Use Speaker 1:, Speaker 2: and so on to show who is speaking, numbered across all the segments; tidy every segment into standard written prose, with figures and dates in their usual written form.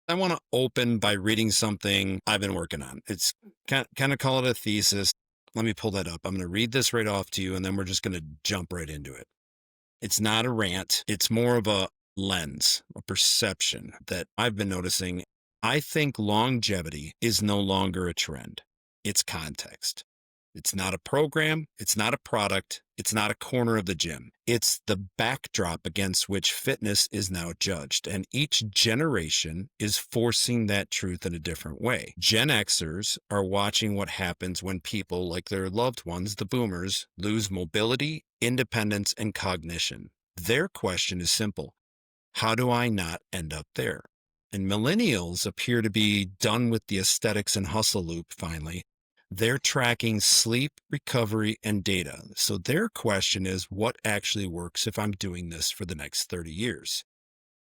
Speaker 1: I want to open by reading something I've been working on. It's kind of call it a thesis. Let me pull that up. I'm going to read this right off to you, and then we're just going to jump right into it. It's not a rant. It's more of a lens, a perception that I've been noticing. I think longevity is no longer a trend. It's context. It's not a program. It's not a product. It's not a corner of the gym. It's the backdrop against which fitness is now judged. And each generation is forcing that truth in a different way. Gen Xers are watching what happens when people, like their loved ones, the boomers, lose mobility, independence, and cognition. Their question is simple. How do I not end up there? And millennials appear to be done with the aesthetics and hustle loop finally. They're tracking sleep, recovery, and data. So their question is, what actually works if I'm doing this for the next 30 years?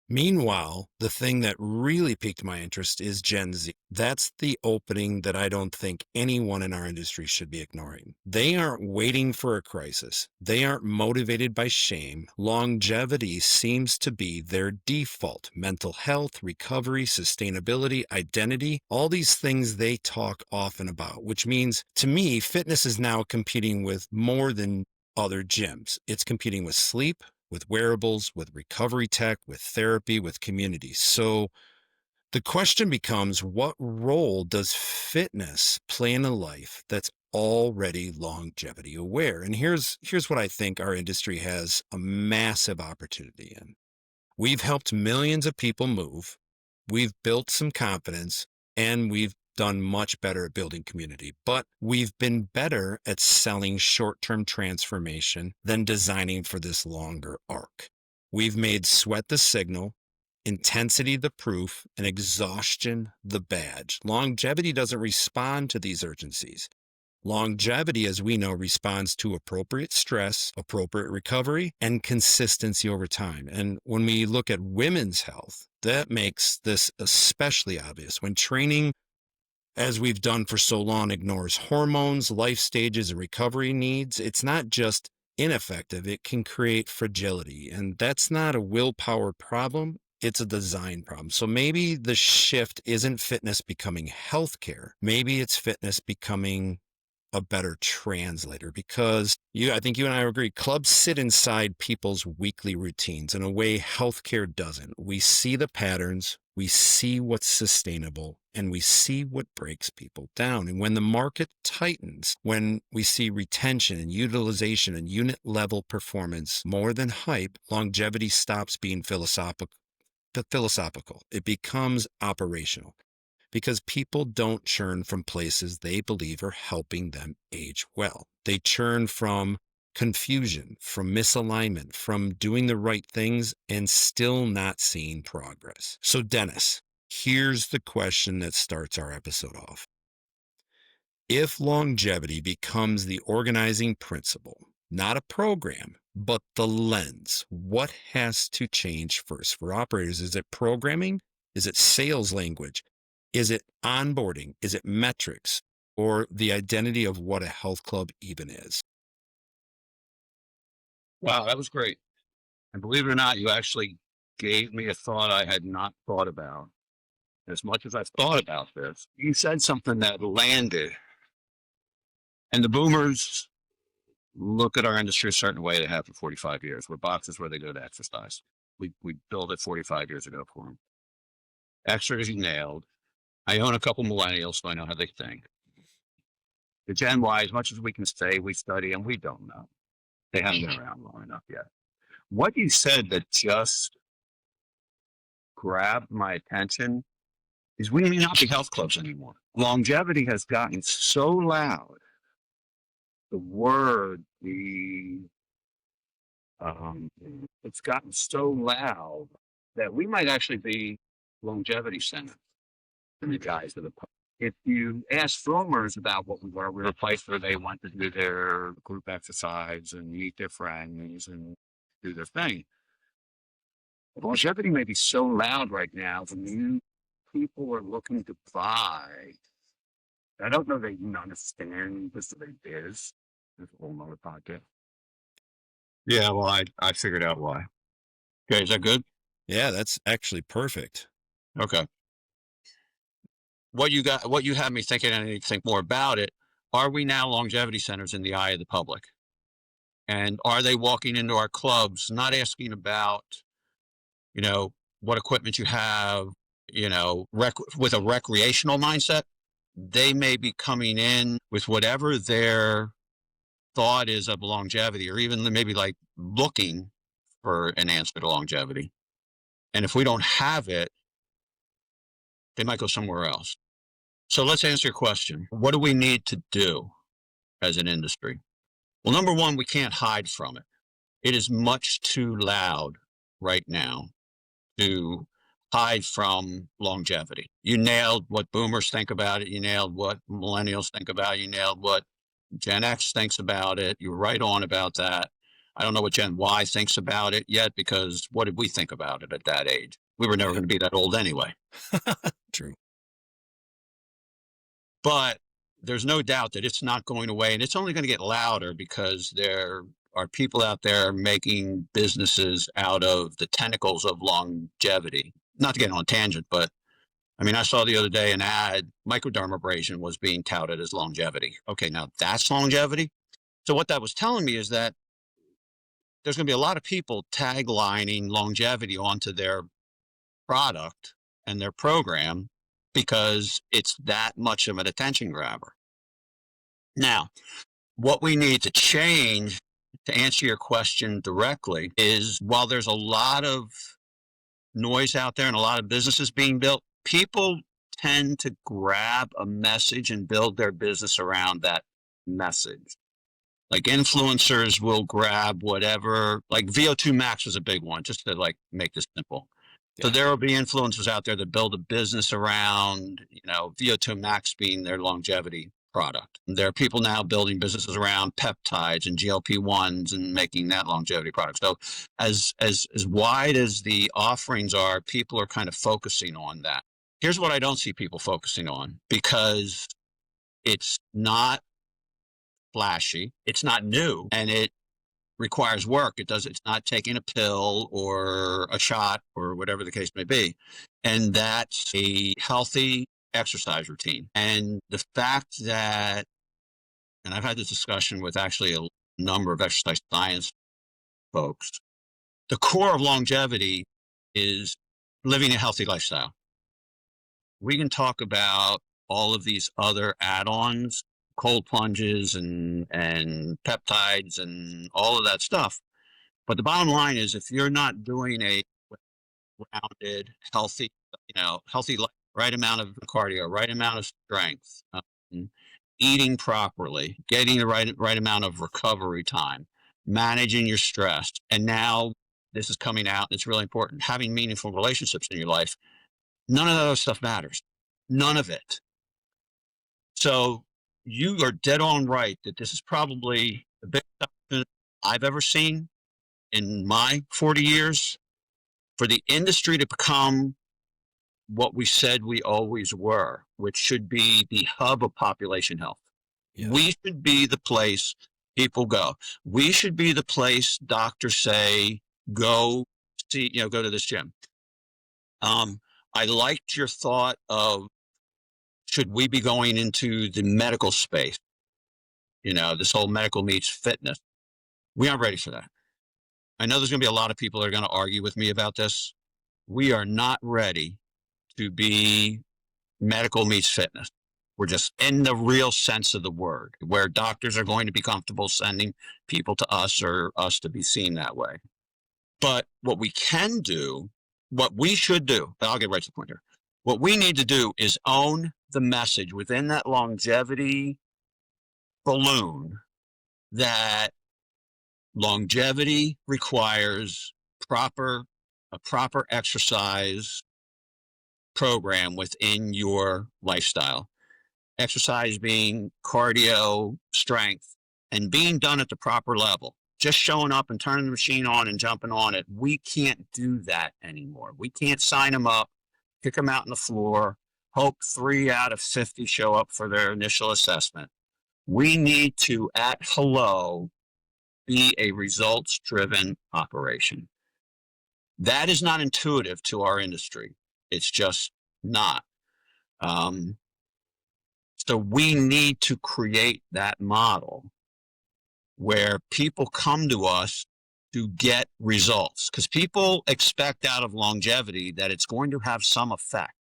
Speaker 1: Meanwhile, the thing that really piqued my interest is Gen Z. That's the opening that I don't think anyone in our industry should be ignoring. They aren't waiting for a crisis. They aren't motivated by shame. Longevity seems to be their default. Mental health, recovery, sustainability, identity, all these things they talk often about, which means to me, fitness is now competing with more than other gyms. It's competing with sleep, with wearables, with recovery tech, with therapy, with community. So the question becomes, what role does fitness play in a life that's already longevity aware? And here's what I think our industry has a massive opportunity in. We've helped millions of people move. We've built some confidence, and we've done much better at building community, but we've been better at selling short-term transformation than designing for this longer arc. We've made sweat the signal, intensity the proof, and exhaustion the badge. Longevity doesn't respond to these urgencies. Longevity, as we know, responds to appropriate stress, appropriate recovery, and consistency over time. And when we look at women's health, that makes this especially obvious. When training, as we've done for so long, ignores hormones, life stages, and recovery needs, it's not just ineffective, it can create fragility. And that's not a willpower problem, it's a design problem. So maybe the shift isn't fitness becoming healthcare. Maybe it's fitness becoming a better translator, because I think you and I agree, clubs sit inside people's weekly routines in a way healthcare doesn't. We see the patterns, we see what's sustainable, and we see what breaks people down. And when the market tightens, when we see retention and utilization and unit level performance more than hype, longevity stops being philosophical. It becomes operational, because people don't churn from places they believe are helping them age well. They churn from confusion, from misalignment, from doing the right things and still not seeing progress. So Dennis, here's the question that starts our episode off. If longevity becomes the organizing principle, not a program, but the lens, what has to change first for operators? Is it programming? Is it sales language? Is it onboarding? Is it metrics? Or the identity of what a health club even is?
Speaker 2: Wow, that was great. And believe it or not, you actually gave me a thought I had not thought about. As much as I've thought about this, you said something that landed. And the boomers look at our industry a certain way they have for 45 years. We're boxes where they go to exercise. We built it 45 years ago for them. Extras you nailed. I own a couple millennials, so I know how they think. The Gen Y, as much as we can say we study, and we don't know. They haven't been around long enough yet. What you said that just grabbed my attention is we may not be health clubs anymore. Longevity has gotten so loud. The word, it's gotten so loud that we might actually be longevity centers in the guise of the pub. If you ask filmers about what we were a place where they went to do their group exercise and meet their friends and do their thing. Longevity may be so loud right now when people are looking to buy. I don't know they even understand this is a biz. There's a whole nother podcast. Yeah, well, I figured out why. Okay, is that good?
Speaker 1: Yeah, that's actually perfect.
Speaker 2: Okay. what you had me thinking, and I need to think more about it. Are we now longevity centers in the eye of the public? And are they walking into our clubs, not asking about, you know, what equipment you have, you know, with a recreational mindset? They may be coming in with whatever their thought is of longevity, or even maybe like looking for an answer to longevity. And if we don't have it, they might go somewhere else. So let's answer your question. What do we need to do as an industry? Well, number one, we can't hide from it. It is much too loud right now to hide from longevity. You nailed what boomers think about it. You nailed what millennials think about it. You nailed what Gen X thinks about it. You're right on about that. I don't know what Gen Y thinks about it yet, because what did we think about it at that age? We were never going to be that old anyway.
Speaker 1: True.
Speaker 2: But there's no doubt that it's not going away, and it's only going to get louder because there are people out there making businesses out of the tentacles of longevity. Not to get on a tangent, but I mean, I saw the other day an ad, microdermabrasion was being touted as longevity. Okay, now that's longevity. So what that was telling me is that there's going to be a lot of people taglining longevity onto their product and their program because it's that much of an attention grabber. Now, what we need to change, to answer your question directly, is while there's a lot of noise out there and a lot of businesses being built, people tend to grab a message and build their business around that message. Like influencers will grab whatever, like VO2 Max was a big one, just to like make this simple. So there will be influencers out there that build a business around, you know, VO2 Max being their longevity product. There are people now building businesses around peptides and GLP-1s and making that longevity product. So as wide as the offerings are, people are kind of focusing on that. Here's what I don't see people focusing on, because it's not flashy, it's not new, and it requires work. It's not taking a pill or a shot or whatever the case may be. And that's a healthy exercise routine. And the fact that, and I've had this discussion with actually a number of exercise science folks, the core of longevity is living a healthy lifestyle. We can talk about all of these other add-ons, cold plunges and peptides and all of that stuff. But the bottom line is, if you're not doing a rounded, healthy, healthy, right amount of cardio, right amount of strength, eating properly, getting the right amount of recovery time, managing your stress, and now this is coming out, and it's really important, having meaningful relationships in your life, none of that other stuff matters. None of it. So you are dead on right that this is probably the biggest opportunity I've ever seen in my 40 years for the industry to become what we said we always were, which should be the hub of population health.
Speaker 1: Yes.
Speaker 2: We should be the place people go. We should be the place doctors say, go to this gym. I liked your thought of, should we be going into the medical space? This whole medical meets fitness. We aren't ready for that. I know there's going to be a lot of people that are going to argue with me about this. We are not ready to be medical meets fitness. We're just in the real sense of the word, where doctors are going to be comfortable sending people to us or us to be seen that way. But what we can do, what we should do, I'll get right to the point here. What we need to do is own the message within that longevity balloon that longevity requires a proper exercise program within your lifestyle. Exercise being cardio, strength, and being done at the proper level. Just showing up and turning the machine on and jumping on it. We can't do that anymore. We can't sign them up, kick them out on the floor, hope 3 out of 50 show up for their initial assessment. We need to, at hello, be a results-driven operation. That is not intuitive to our industry. It's just not. So we need to create that model where people come to us to get results, because people expect out of longevity that it's going to have some effect.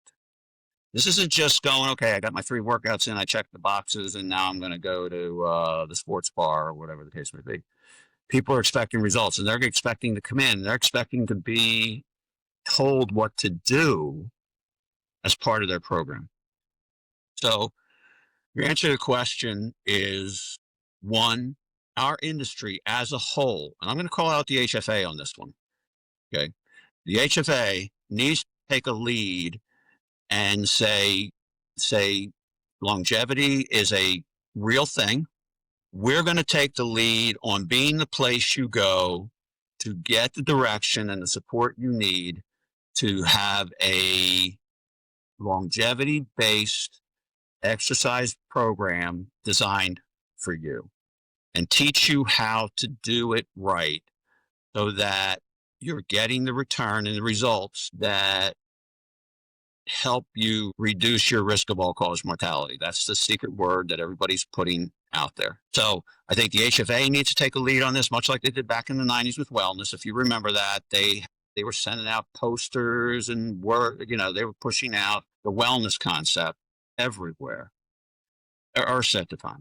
Speaker 2: This isn't just going, okay, I got my 3 workouts in, I checked the boxes, and now I'm going to go to the sports bar or whatever the case may be. People are expecting results, and they're expecting to come in. They're expecting to be told what to do as part of their program. So your answer to the question is, one, our industry as a whole, and I'm going to call out the HFA on this one. Okay. The HFA needs to take a lead and say longevity is a real thing. We're going to take the lead on being the place you go to get the direction and the support you need to have a longevity-based exercise program designed for you, and teach you how to do it right so that you're getting the return and the results that help you reduce your risk of all-cause mortality. That's the secret word that everybody's putting out there. So I think the HFA needs to take a lead on this, much like they did back in the 90s with wellness. If you remember that, they were sending out posters and they were pushing out the wellness concept everywhere, or set the time.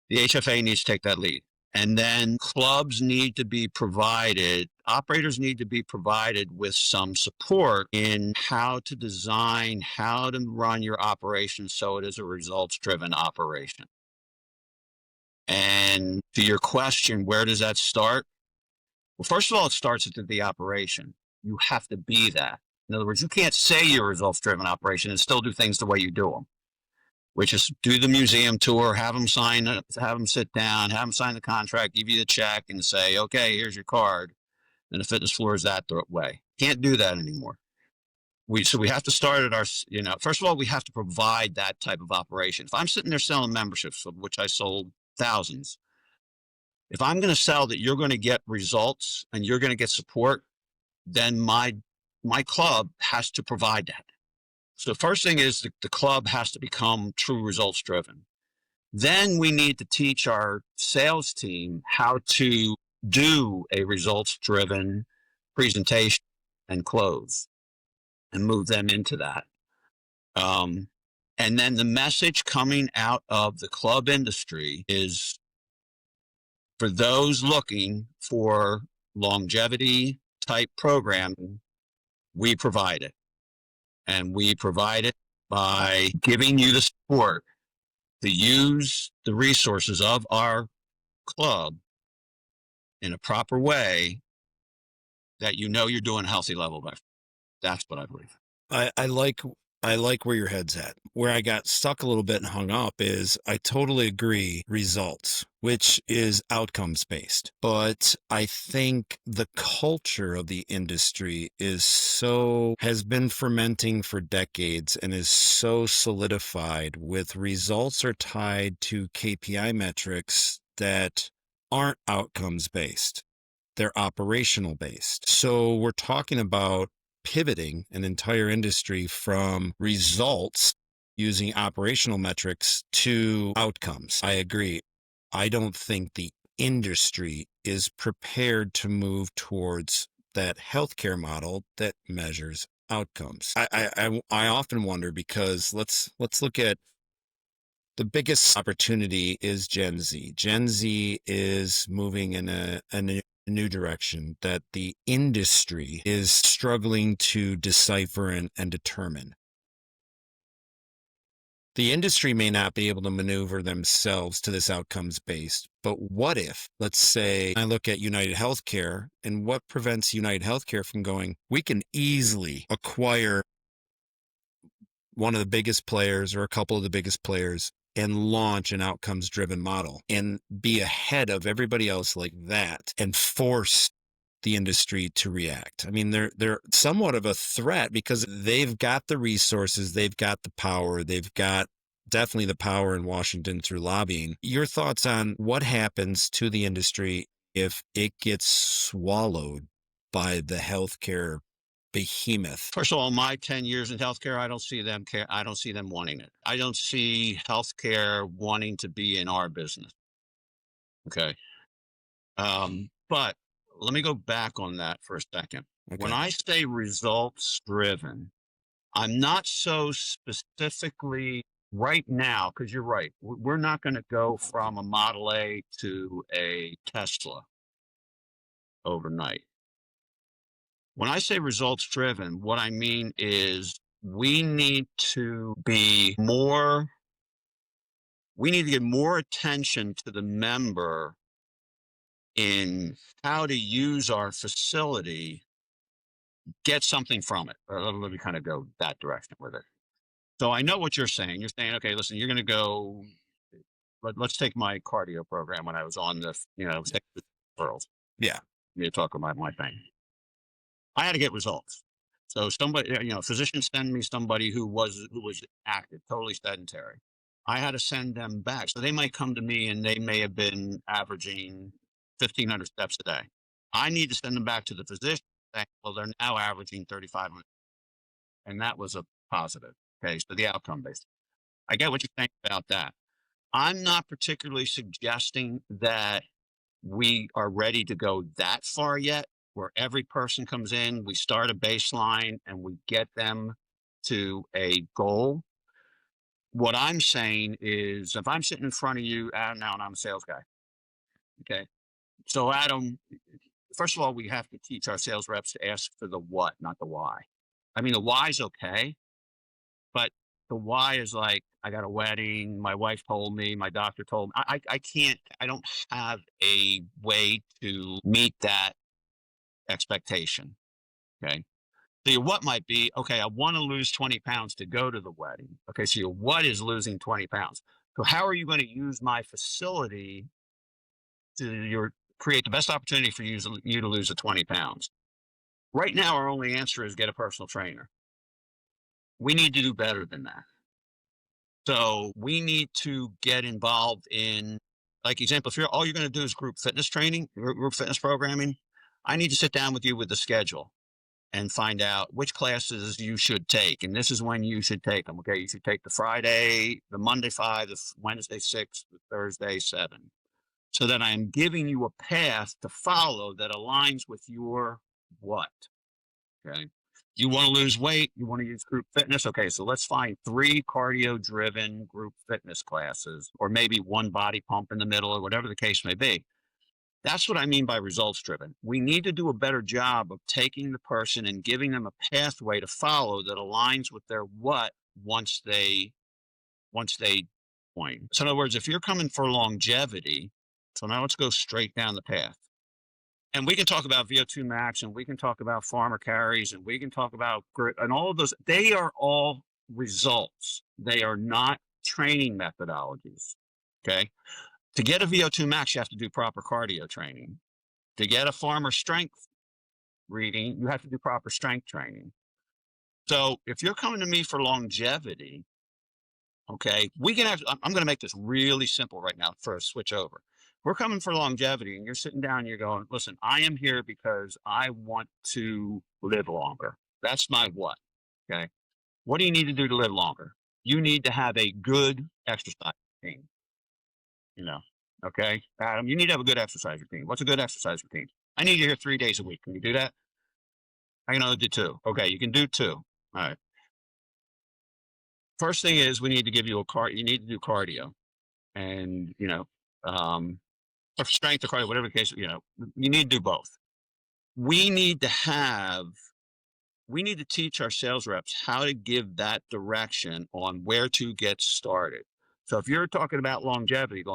Speaker 2: The HFA needs to take that lead. And then clubs need to be provided, operators need to be provided with some support in how to design, how to run your operation so it is a results-driven operation. And to your question, where does that start? Well, first of all, it starts at the operation. You have to be that. In other words, you can't say you're a results-driven operation and still do things the way you do them, which is do the museum tour, have them sit down, have them sign the contract, give you the check, and say, okay, here's your card. And the fitness floor is that way. Can't do that anymore. So we have to start at first of all, we have to provide that type of operation. If I'm sitting there selling memberships, of which I sold thousands, if I'm going to sell that you're going to get results and you're going to get support, then my club has to provide that. So the first thing is the club has to become true results driven. Then we need to teach our sales team how to do a results driven presentation and close and move them into that. And then the message coming out of the club industry is, for those looking for longevity type programming, we provide it. And we provide it by giving you the support to use the resources of our club in a proper way that you're doing a healthy level of effort. That's what I believe.
Speaker 1: I like where your head's at. Where I got stuck a little bit and hung up is I totally agree results, which is outcomes based. But I think the culture of the industry has been fermenting for decades and is so solidified with results are tied to KPI metrics that aren't outcomes based. They're operational based. So we're talking about pivoting an entire industry from results using operational metrics to outcomes. I agree. I don't think the industry is prepared to move towards that healthcare model that measures outcomes. I often wonder, because let's look at the biggest opportunity is Gen Z. Gen Z is moving in a new direction that the industry is struggling to decipher and determine. The industry may not be able to maneuver themselves to this outcomes based, but what if, let's say, I look at United Healthcare, and what prevents United Healthcare from going, we can easily acquire one of the biggest players or a couple of the biggest players and launch an outcomes driven model and be ahead of everybody else like that and force the industry to react. I mean, they're somewhat of a threat because they've got the resources, they've got the power, they've got definitely the power in Washington through lobbying. Your thoughts on what happens to the industry if it gets swallowed by the healthcare behemoth.
Speaker 2: First of all, my 10 years in healthcare, I don't see them care. I don't see them wanting it. I don't see healthcare wanting to be in our business. Okay. But let me go back on that for a second. When
Speaker 1: Okay.
Speaker 2: I say results driven, I'm not so specifically right now, because you're right. We're not going to go from a Model A to a Tesla overnight. When I say results driven, what I mean is we need to be more, we need to give more attention to the member in how to use our facility, get something from it. Or let me kind of go that direction with it. So I know what you're saying. You're saying, okay, listen, you're going to go. Let's take my cardio program when I was on the, pearls.
Speaker 1: Yeah.
Speaker 2: You talk about my thing. I had to get results. So somebody, physicians send me somebody who was active, totally sedentary. I had to send them back. So they might come to me and they may have been averaging 1,500 steps a day. I need to send them back to the physician saying, well, they're now averaging 3,500. And that was a positive. Okay. So the outcome based. I get what you're saying about that. I'm not particularly suggesting that we are ready to go that far yet, where every person comes in, we start a baseline and we get them to a goal. What I'm saying is if I'm sitting in front of you, Adam, now, and I'm a sales guy. Okay. So Adam, first of all, we have to teach our sales reps to ask for the what, not the why. I mean, the why is okay, but the why is like, I got a wedding, my wife told me, my doctor told me. I can't, I don't have a way to meet that expectation. Okay. So your what might be, okay, I want to lose 20 pounds to go to the wedding. Okay. So your what is losing 20 pounds. So how are you going to use my facility to create the best opportunity for you to lose the 20 pounds? Right now, our only answer is get a personal trainer. We need to do better than that. So we need to get involved in, like example, if all you're going to do is group fitness training, group fitness programming, I need to sit down with you with the schedule and find out which classes you should take. And this is when you should take them. Okay. You should take the Friday, the Monday 5, the Wednesday 6, the Thursday 7. So that I'm giving you a path to follow that aligns with your what. Okay. You want to lose weight, you want to use group fitness. Okay, so let's find 3 cardio driven group fitness classes, or maybe one body pump in the middle, or whatever the case may be. That's what I mean by results driven. We need to do a better job of taking the person and giving them a pathway to follow that aligns with their what once they join. So in other words, if you're coming for longevity, so now let's go straight down the path. And we can talk about VO2 max, and we can talk about farmer carries, and we can talk about grit, and all of those. They are all results. They are not training methodologies. Okay. To get a VO2 max, you have to do proper cardio training. To get a farmer strength reading, you have to do proper strength training. So if you're coming to me for longevity, okay, I'm going to make this really simple right now for a switch over. We're coming for longevity, and you're sitting down and you're going, listen, I am here because I want to live longer. That's my what. Okay. What do you need to do to live longer? You need to have a good exercise routine. Okay. Adam, you need to have a good exercise routine. What's a good exercise routine? I need you here 3 days a week. Can you do that? I can only do 2. Okay. You can do 2. All right. First thing is we need to give you you need to do cardio, and, or strength or cardio, whatever the case, you need to do both. We need to teach our sales reps how to give that direction on where to get started. So if you're talking about longevity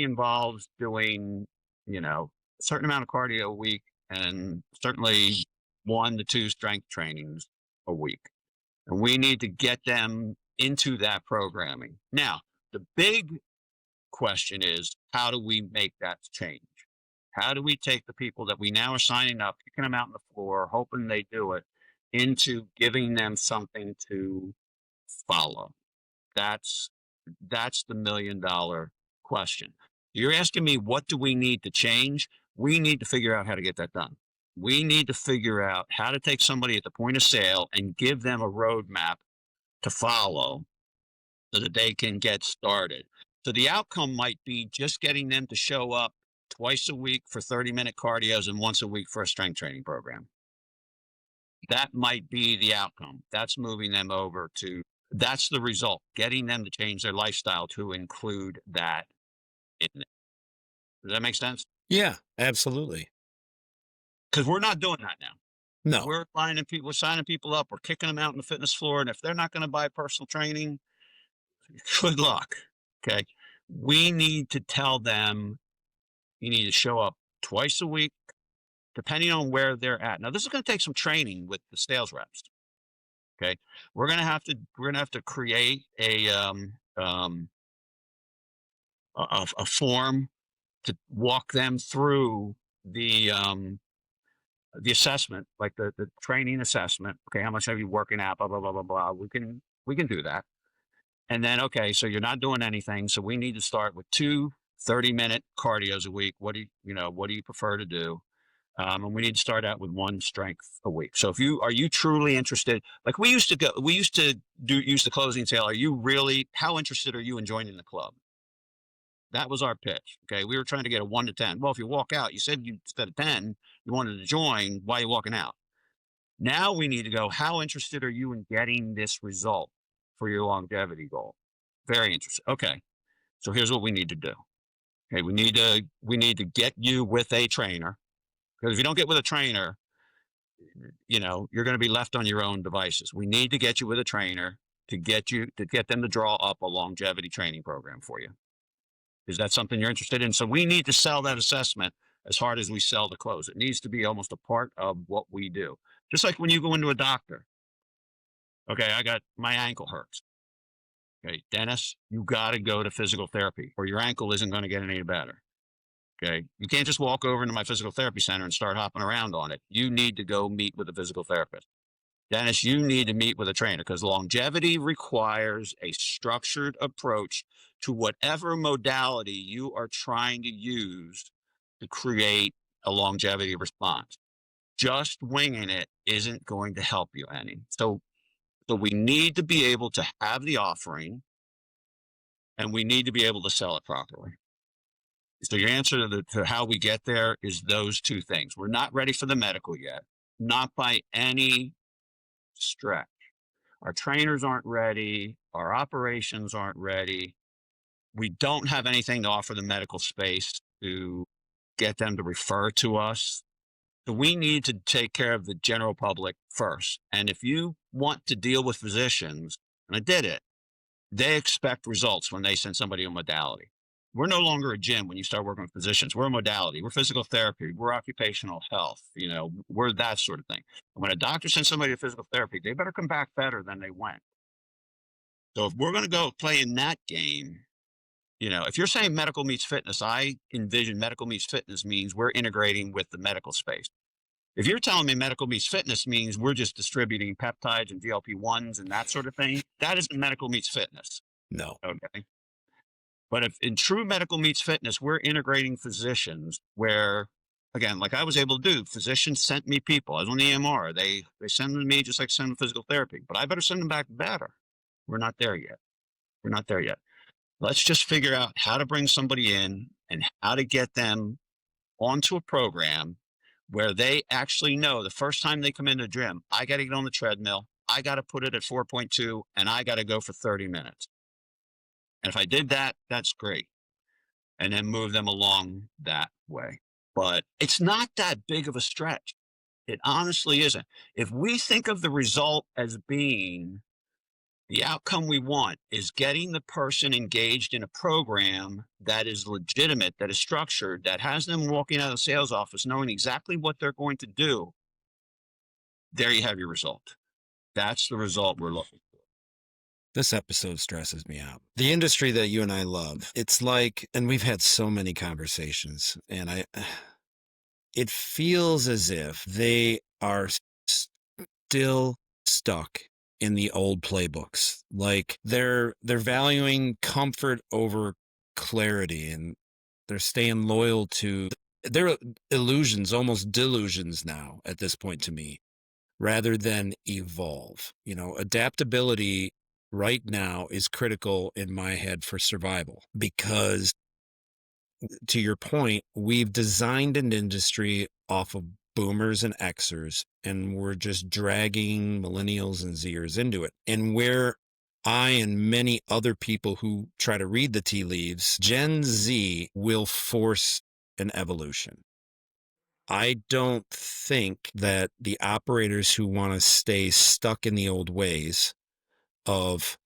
Speaker 2: involves doing, a certain amount of cardio a week, and certainly 1 to 2 strength trainings a week. And we need to get them into that programming. Now, the big question is, how do we make that change? How do we take the people that we now are signing up, kicking them out on the floor, hoping they do it, into giving them something to follow? That's the $1,000,000 question. You're asking me, what do we need to change? We need to figure out how to get that done. We need to figure out how to take somebody at the point of sale and give them a roadmap to follow so that they can get started. So the outcome might be just getting them to show up twice a week for 30-minute cardios and once a week for a strength training program. That might be the outcome. That's moving them over to, that's the result, getting them to change their lifestyle to include that in it. Does that make sense?
Speaker 1: Yeah, absolutely.
Speaker 2: Because we're not doing that now.
Speaker 1: No.
Speaker 2: We're signing people up, we're kicking them out on the fitness floor, and if they're not going to buy personal training, good luck. Okay. We need to tell them you need to show up twice a week, depending on where they're at. Now, this is going to take some training with the sales reps. Okay. We're going to have to create a form to walk them through the assessment, like the training assessment. Okay. How much have you working out? Blah, blah, blah, blah, blah. We can do that. And then, okay, so you're not doing anything. So we need to start with 2 30-minute cardios a week. What do you prefer to do? And we need to start out with 1 strength a week. So are you truly interested? Like we used to use the closing sale. How interested are you in joining the club? That was our pitch. Okay. We were trying to get a 1 to 10. Well, if you walk out, you said instead of 10, you wanted to join. Why are you walking out? Now we need to go, how interested are you in getting this result for your longevity goal? Very interested. Okay. So here's what we need to do. Okay. We need to get you with a trainer, because if you don't get with a trainer, you're going to be left on your own devices. We need to get you with a trainer to get them to draw up a longevity training program for you. Is that something you're interested in? So we need to sell that assessment as hard as we sell the close. It needs to be almost a part of what we do. Just like when you go into a doctor. Okay, my ankle hurts. Okay, Dennis, you got to go to physical therapy or your ankle isn't going to get any better. Okay, you can't just walk over into my physical therapy center and start hopping around on it. You need to go meet with a physical therapist. Dennis, you need to meet with a trainer, because longevity requires a structured approach to whatever modality you are trying to use to create a longevity response. Just winging it isn't going to help you any. So we need to be able to have the offering, and we need to be able to sell it properly. So your answer to how we get there is those 2 things. We're not ready for the medical yet, not by any stretch. Our trainers aren't ready. Our operations aren't ready. We don't have anything to offer the medical space to get them to refer to us. So we need to take care of the general public first. And if you want to deal with physicians, and I did it, they expect results when they send somebody a modality. We're no longer a gym when you start working with physicians. We're a modality. We're physical therapy. We're occupational health. We're that sort of thing. And when a doctor sends somebody to physical therapy, they better come back better than they went. So if we're going to go play in that game, if you're saying medical meets fitness, I envision medical meets fitness means we're integrating with the medical space. If you're telling me medical meets fitness means we're just distributing peptides and GLP-1s and that sort of thing, that isn't medical meets fitness.
Speaker 1: No.
Speaker 2: Okay. But if in true medical meets fitness, we're integrating physicians where, again, like I was able to do, physicians sent me people. I was on the EMR. They send them to me just like send them physical therapy, but I better send them back better. We're not there yet. Let's just figure out how to bring somebody in and how to get them onto a program where they actually know the first time they come into the gym, I got to get on the treadmill. I got to put it at 4.2 and I got to go for 30 minutes. And if I did that, that's great. And then move them along that way. But it's not that big of a stretch. It honestly isn't. If we think of the result as being the outcome we want is getting the person engaged in a program that is legitimate, that is structured, that has them walking out of the sales office knowing exactly what they're going to do, there you have your result. That's the result we're looking for.
Speaker 1: This episode stresses me out. The industry that you and I love, it's like, and we've had so many conversations, and it feels as if they are still stuck in the old playbooks. Like they're valuing comfort over clarity, and they're staying loyal to they're illusions, almost delusions now at this point to me, rather than evolve. Adaptability right now is critical in my head for survival because, to your point, we've designed an industry off of boomers and Xers, and we're just dragging millennials and Zers into it. And where I and many other people who try to read the tea leaves, Gen Z will force an evolution. I don't think that the operators who want to stay stuck in the old ways of,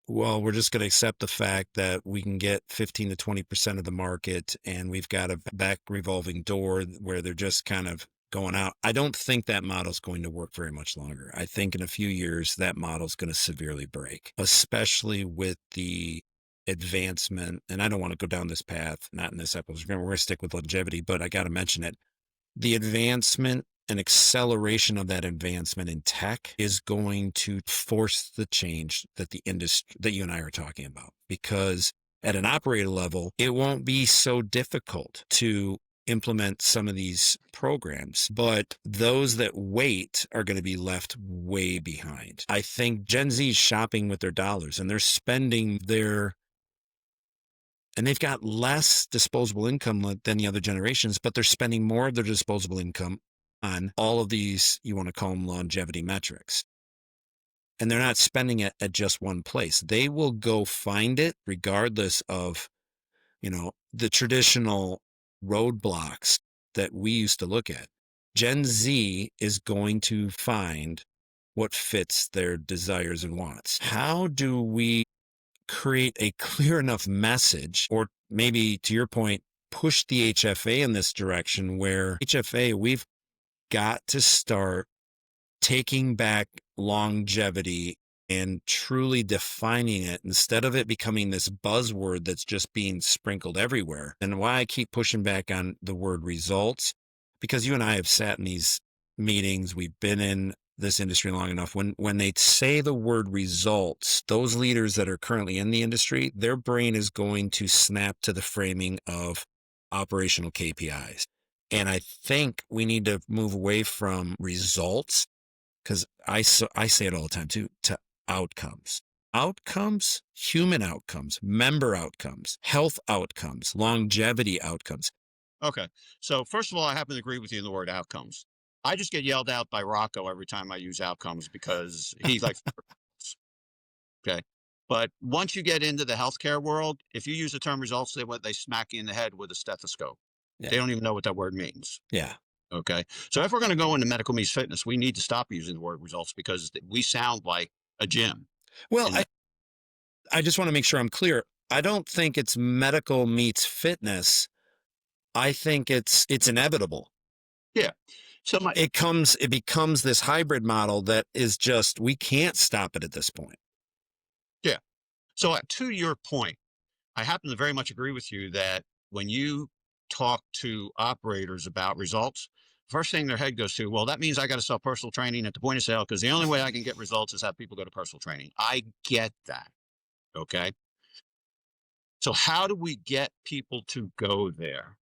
Speaker 1: well, we're just going to accept the fact that we can get 15 to 20% of the market and we've got a back revolving door where they're just kind of going out. I don't think that model is going to work very much longer. I think in a few years, that model is going to severely break, especially with the advancement. And I don't want to go down this path, not in this episode. We're going to stick with longevity, but I got to mention it. The advancement and acceleration of that advancement in tech is going to force the change that the industry that you and I are talking about, because at an operator level, it won't be so difficult to implement some of these programs, but those that wait are going to be left way behind. I think Gen Z is shopping with their dollars and they're spending and they've got less disposable income than the other generations, but they're spending more of their disposable income on all of these, you want to call them longevity metrics. And they're not spending it at just one place. They will go find it regardless of, the traditional roadblocks that we used to look at. Gen Z is going to find what fits their desires and wants. How do we create a clear enough message, or maybe to your point, push the HFA in this direction where HFA, we've got to start taking back longevity and truly defining it instead of it becoming this buzzword that's just being sprinkled everywhere. And why I keep pushing back on the word results, because you and I have sat in these meetings, we've been in this industry long enough. When they say the word results, those leaders that are currently in the industry, their brain is going to snap to the framing of operational KPIs. And I think we need to move away from results, because I say it all the time too, to outcomes. Outcomes, human outcomes, member outcomes, health outcomes, longevity outcomes.
Speaker 2: Okay. So first of all, I happen to agree with you in the word outcomes. I just get yelled out by Rocco every time I use outcomes because he likes results. Okay. But once you get into the healthcare world, if you use the term results, they smack you in the head with a stethoscope.
Speaker 1: Yeah.
Speaker 2: They don't even know what that word means.
Speaker 1: Yeah.
Speaker 2: Okay. So if we're going to go into medical means fitness, we need to stop using the word results because we sound like a gym.
Speaker 1: Well, I just want to make sure I'm clear. I don't think it's medical meets fitness. I think it's inevitable.
Speaker 2: Yeah. So
Speaker 1: it becomes this hybrid model that is just, we can't stop it at this point.
Speaker 2: Yeah. So to your point, I happen to very much agree with you that when you talk to operators about results, first thing their head goes to, well, that means I got to sell personal training at the point of sale because the only way I can get results is have people go to personal training. I get that. Okay. So how do we get people to go there?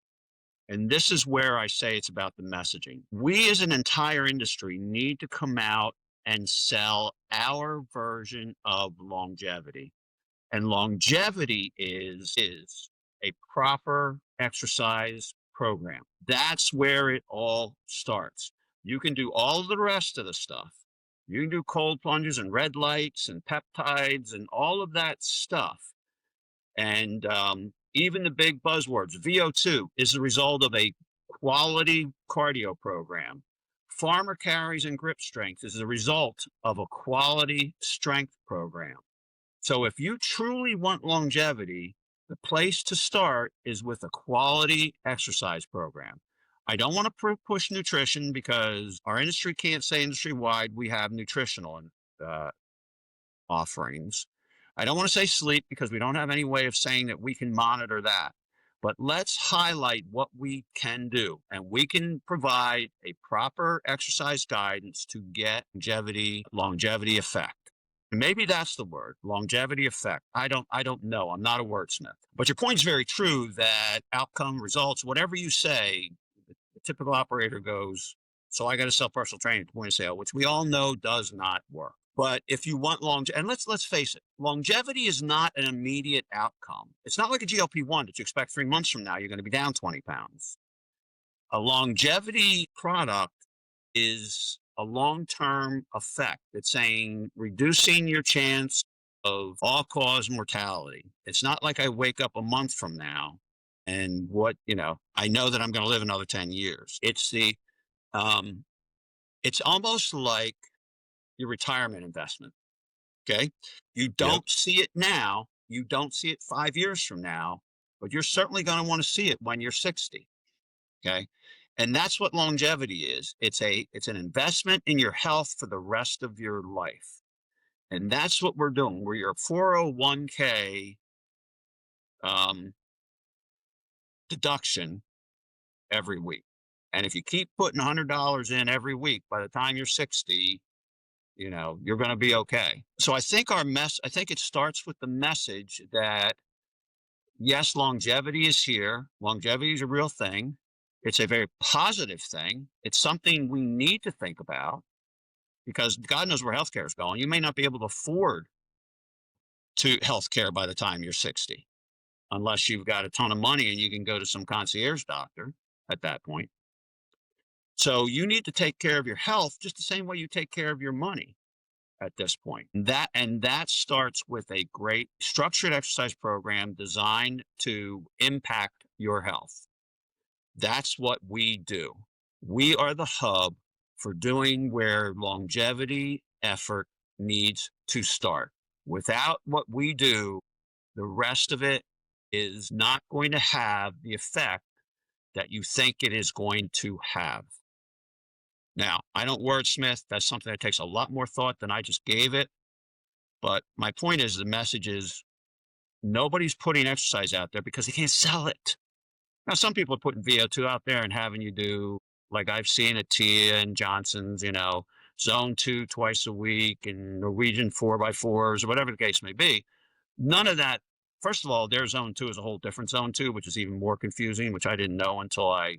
Speaker 2: And this is where I say it's about the messaging. We as an entire industry need to come out and sell our version of longevity. And longevity is a proper exercise program. That's where it all starts. You can do all the rest of the stuff. You can do cold plunges and red lights and peptides and all of that stuff. And even the big buzzwords, VO2 is the result of a quality cardio program. Farmer carries and grip strength is the result of a quality strength program. So if you truly want longevity, the place to start is with a quality exercise program. I don't want to push nutrition because our industry can't say industry-wide we have nutritional offerings. I don't want to say sleep because we don't have any way of saying that we can monitor that. But let's highlight what we can do. And we can provide a proper exercise guidance to get longevity effect. And maybe that's the word, longevity effect. I don't know. I'm not a wordsmith. But your point's very true that outcome results, whatever you say, the typical operator goes, so I got to sell personal training at the point of sale, which we all know does not work. But if you want and let's face it, longevity is not an immediate outcome. It's not like a GLP-1 that you expect 3 months from now you're going to be down 20 pounds. A longevity product is a long-term effect. It's saying reducing your chance of all-cause mortality. It's not like I wake up a month from now and I know that I'm going to live another 10 years. It's almost like your retirement investment. Okay. You
Speaker 1: Yep.
Speaker 2: don't see it now. You don't see it 5 years from now, but you're certainly going to want to see it when you're 60. Okay. And that's what longevity is. It's an investment in your health for the rest of your life. And that's what we're doing. We're your 401k deduction every week. And if you keep putting $100 in every week, by the time you're 60, you're going to be okay. So I think I think it starts with the message that yes, longevity is here. Longevity is a real thing. It's a very positive thing. It's something we need to think about because God knows where healthcare is going. You may not be able to afford to healthcare by the time you're 60, unless you've got a ton of money and you can go to some concierge doctor at that point. So you need to take care of your health just the same way you take care of your money at this point. And that starts with a great structured exercise program designed to impact your health. That's what we do. We are the hub for doing where longevity effort needs to start. Without what we do, the rest of it is not going to have the effect that you think it is going to have. Now, I don't wordsmith. That's something that takes a lot more thought than I just gave it. But my point is the message is nobody's putting exercise out there because they can't sell it. Now, some people are putting VO2 out there and having you do, like I've seen at Tia and Johnson's, zone 2 twice a week and Norwegian 4x4s or whatever the case may be. None of that. First of all, their zone 2 is a whole different zone 2, which is even more confusing, which I didn't know until I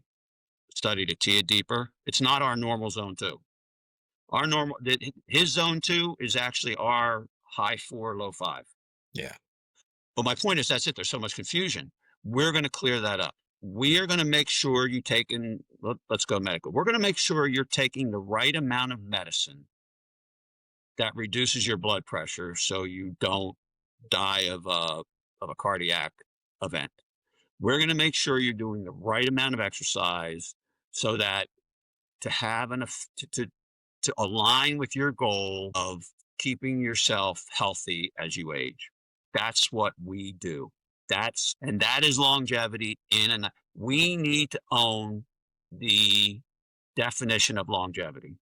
Speaker 2: studied at Tia deeper. It's not our normal zone 2. His zone 2 is actually our high 4, low 5.
Speaker 1: Yeah.
Speaker 2: But my point is that's it. There's so much confusion. We're going to clear that up. We are going to make sure let's go medical. We're going to make sure you're taking the right amount of medicine that reduces your blood pressure so you don't die of a cardiac event. We're going to make sure you're doing the right amount of exercise so that to have to align with your goal of keeping yourself healthy as you age. That's what we do. That is longevity we need to own the definition of longevity.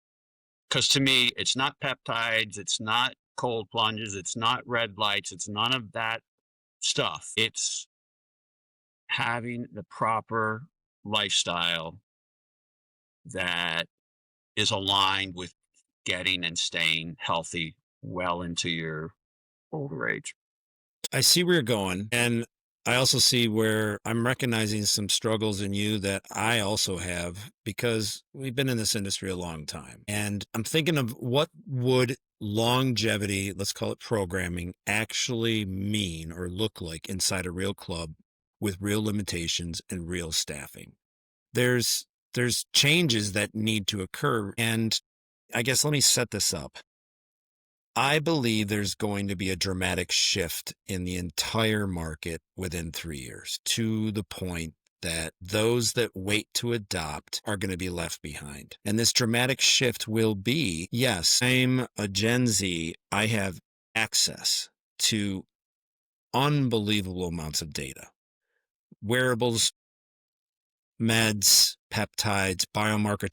Speaker 2: Because to me, it's not peptides, it's not cold plunges, it's not red lights, it's none of that stuff. It's having the proper lifestyle that is aligned with getting and staying healthy well into your older age.
Speaker 1: I see where you're going. And I also see where I'm recognizing some struggles in you that I also have because we've been in this industry a long time. And I'm thinking of what would longevity, let's call it programming, actually mean or look like inside a real club with real limitations and real staffing. There's changes that need to occur. And I guess let me set this up. I believe there's going to be a dramatic shift in the entire market within 3 years to the point that those that wait to adopt are going to be left behind. And this dramatic shift will be, yes, I'm a Gen Z. I have access to unbelievable amounts of data, wearables, meds, peptides, biomarker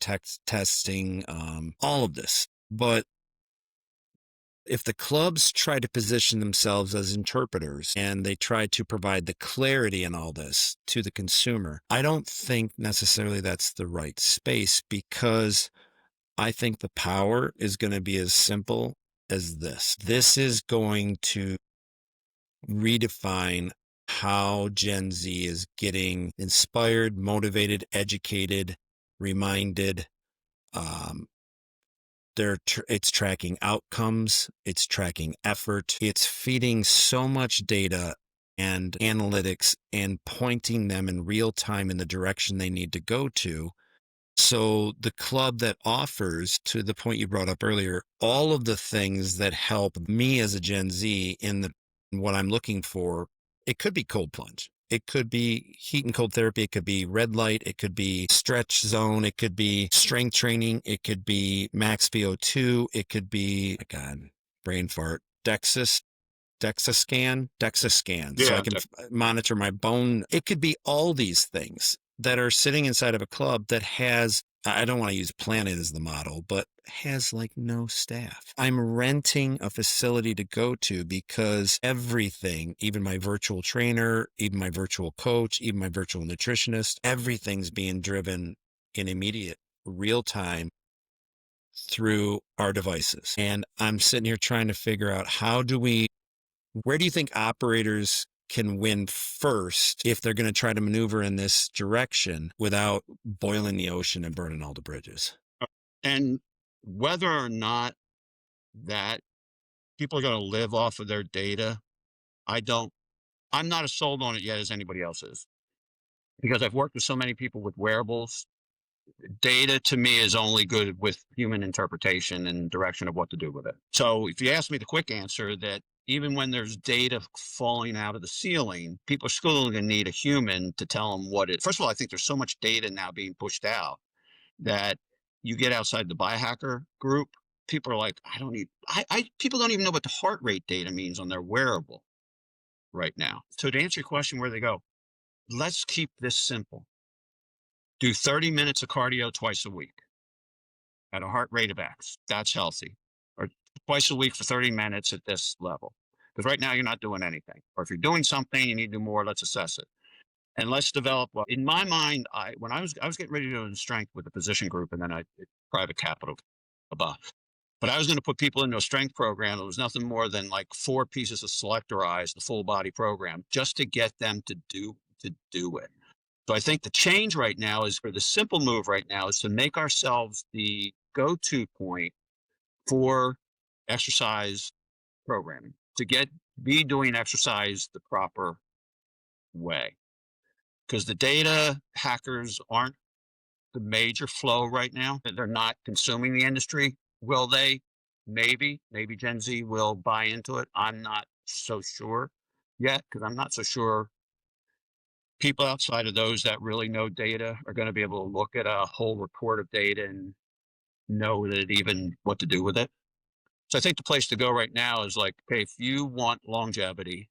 Speaker 1: testing, all of this. But if the clubs try to position themselves as interpreters and they try to provide the clarity in all this to the consumer, I don't think necessarily that's the right space because I think the power is going to be as simple as this. This is going to redefine how Gen Z is getting inspired, motivated, educated, reminded. Um, it's tracking outcomes, it's tracking effort, it's feeding so much data and analytics and pointing them in real time in the direction they need to go to. So the club that offers, to the point you brought up earlier, all of the things that help me as a Gen Z in what I'm looking for, it could be cold plunge. It could be heat and cold therapy. It could be red light. It could be stretch zone. It could be strength training. It could be max VO2. It could be, God, brain fart, DEXA scan, so I
Speaker 2: Yeah.
Speaker 1: can monitor my bone. It could be all these things that are sitting inside of a club that has, I don't want to use Planet as the model, but has like no staff. I'm renting a facility to go to because everything, even my virtual trainer, even my virtual coach, even my virtual nutritionist, everything's being driven in immediate real time through our devices. And I'm sitting here trying to figure out where do you think operators can win first if they're going to try to maneuver in this direction without boiling the ocean and burning all the bridges?
Speaker 2: And whether or not that people are going to live off of their data, I don't, I'm not as sold on it yet as anybody else is, because I've worked with so many people with wearables. Data to me is only good with human interpretation and direction of what to do with it. So if you ask me the quick answer, that even when there's data falling out of the ceiling, people are still going to need a human to tell them what it. First of all, I think there's so much data now being pushed out that you get outside the biohacker group, people are like, I don't need, people don't even know what the heart rate data means on their wearable right now. So to answer your question, where they go, let's keep this simple. Do 30 minutes of cardio twice a week at a heart rate of X. That's healthy. Or twice a week for 30 minutes at this level. Because right now you're not doing anything. Or if you're doing something, you need to do more, let's assess it. And let's develop. Well, in my mind, I was getting ready to go in strength with the position group, and then private capital above. But I was going to put people into a strength program. It was nothing more than like 4 pieces of selectorized, the full body program, just to get them to do it. So I think the change right now is, for the simple move right now, is to make ourselves the go-to point for exercise programming, to be doing exercise the proper way. Because the data hackers aren't the major flow right now. They're not consuming the industry. Will they? Maybe Gen Z will buy into it. I'm not so sure yet, because I'm not so sure people outside of those that really know data are going to be able to look at a whole report of data and know that even what to do with it. So I think the place to go right now is like, okay, if you want longevity,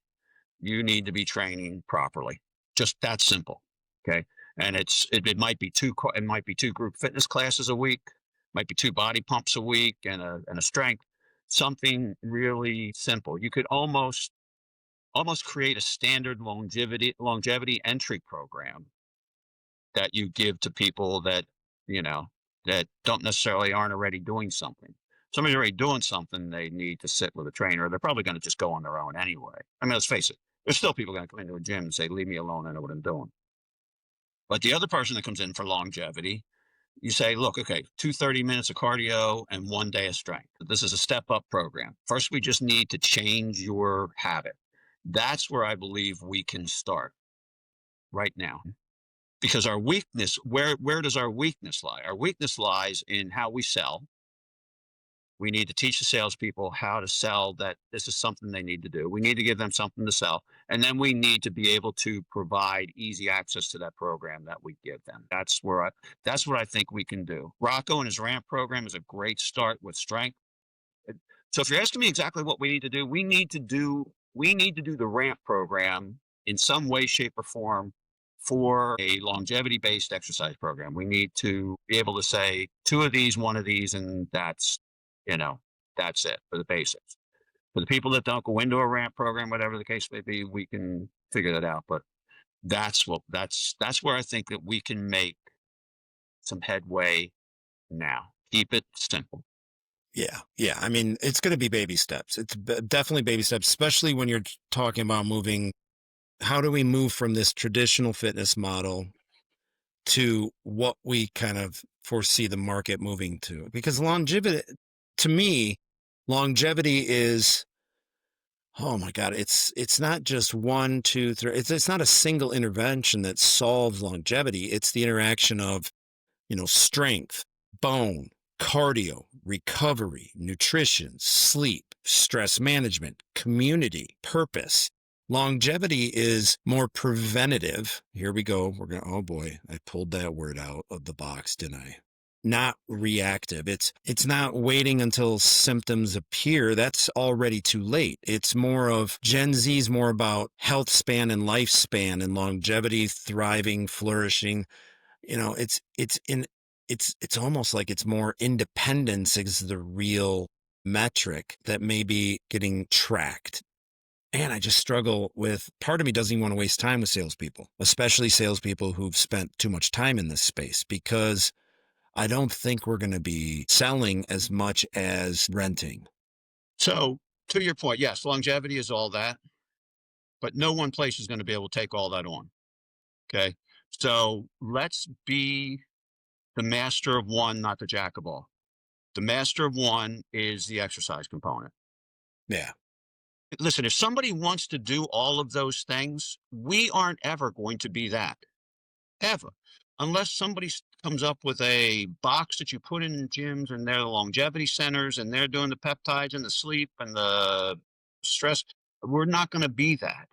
Speaker 2: you need to be training properly. Just that simple. Okay. And it might be two group fitness classes a week, might be 2 body pumps a week, and a strength, something really simple. You could almost create a standard longevity entry program that you give to people that, you know, that don't necessarily aren't already doing something. Somebody's already doing something, they need to sit with a trainer. They're probably going to just go on their own anyway. I mean, let's face it, there's still people going to come into a gym and say, leave me alone, I know what I'm doing. But the other person that comes in for longevity, you say, look, okay, 2 30 minutes of cardio and 1 day of strength. This is a step up program. First, we just need to change your habit. That's where I believe we can start right now. Because our weakness, where does our weakness lie? Our weakness lies in how we sell. We need to teach the salespeople how to sell, that this is something they need to do. We need to give them something to sell. And then we need to be able to provide easy access to that program that we give them. That's what I think we can do. Rocco and his ramp program is a great start with strength. So if you're asking me exactly what we need to do, we need to do the ramp program in some way, shape, or form for a longevity based exercise program. We need to be able to say 2 of these, 1 of these, and that's it for the basics. For the people that don't go into a ramp program, whatever the case may be, we can figure that out. But that's where I think that we can make some headway now. Keep it simple.
Speaker 1: Yeah. Yeah. I mean, it's going to be baby steps. It's definitely baby steps, especially when you're talking about moving. How do we move from this traditional fitness model to what we kind of foresee the market moving to? Because longevity, to me, longevity is, oh my God, it's not just one, two, three. It's not a single intervention that solves longevity. It's the interaction of, strength, bone, cardio, recovery, nutrition, sleep, stress management, community, purpose. Longevity is more preventative. Here we go. Oh boy, I pulled that word out of the box, didn't I? Not reactive. It's not waiting until symptoms appear. That's already too late. It's more of Gen Z is more about health span and lifespan and longevity, thriving, flourishing. It's almost like it's more independence is the real metric that may be getting tracked. And I just struggle with, part of me doesn't even want to waste time with salespeople, especially salespeople who've spent too much time in this space, because I don't think we're going to be selling as much as renting.
Speaker 2: So, to your point, yes, longevity is all that, but no one place is going to be able to take all that on. Okay. So let's be the master of one, not the jack of all. The master of one is the exercise component.
Speaker 1: Yeah.
Speaker 2: Listen, if somebody wants to do all of those things, we aren't ever going to be that, ever. Unless somebody comes up with a box that you put in gyms and they're the longevity centers and they're doing the peptides and the sleep and the stress, we're not going to be that.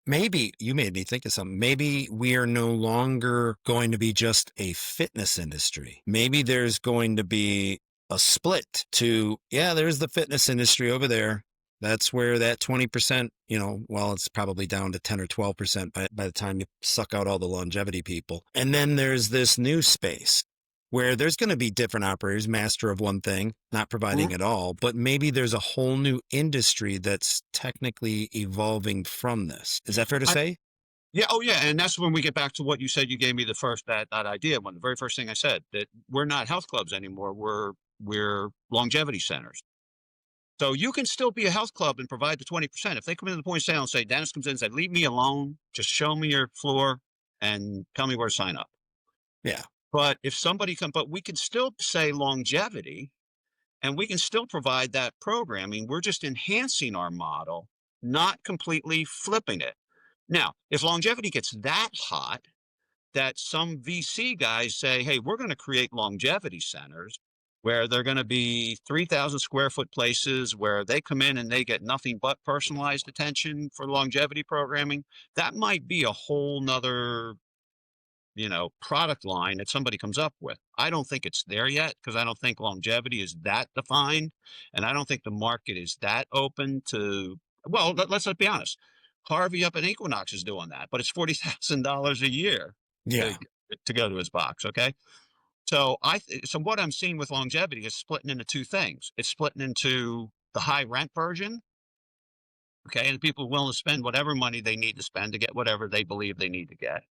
Speaker 1: Maybe you made me think of something. Maybe we are no longer going to be just a fitness industry. Maybe there's going to be a split to, yeah, there's the fitness industry over there. That's where that 20%, well, it's probably down to 10 or 12% by the time you suck out all the longevity people. And then there's this new space where there's going to be different operators, master of one thing, not providing at all, but maybe there's a whole new industry that's technically evolving from this. Is that fair to
Speaker 2: I,
Speaker 1: say?
Speaker 2: yeah, oh yeah, and that's when we get back to what you said. You gave me the first that idea when the very first thing I said, that we're not health clubs anymore. We're longevity centers. So you can still be a health club and provide the 20%. If they come into the point of sale and say, Dennis comes in and said, leave me alone, just show me your floor and tell me where to sign up.
Speaker 1: Yeah.
Speaker 2: But if somebody comes, but we can still say longevity and we can still provide that programming. We're just enhancing our model, not completely flipping it. Now, if longevity gets that hot, that some VC guys say, hey, we're going to create longevity centers where they're going to be 3,000 square foot places where they come in and they get nothing but personalized attention for longevity programming. That might be a whole nother, product line that somebody comes up with. I don't think it's there yet because I don't think longevity is that defined. And I don't think the market is that open to, well, let's be honest. Harvey up at Equinox is doing that, but it's $40,000 a year to
Speaker 1: Yeah.
Speaker 2: to go to his box. Okay, so so what I'm seeing with longevity is splitting into two things. It's splitting into the high rent version, okay, and people are willing to spend whatever money they need to spend to get whatever they believe they need to get.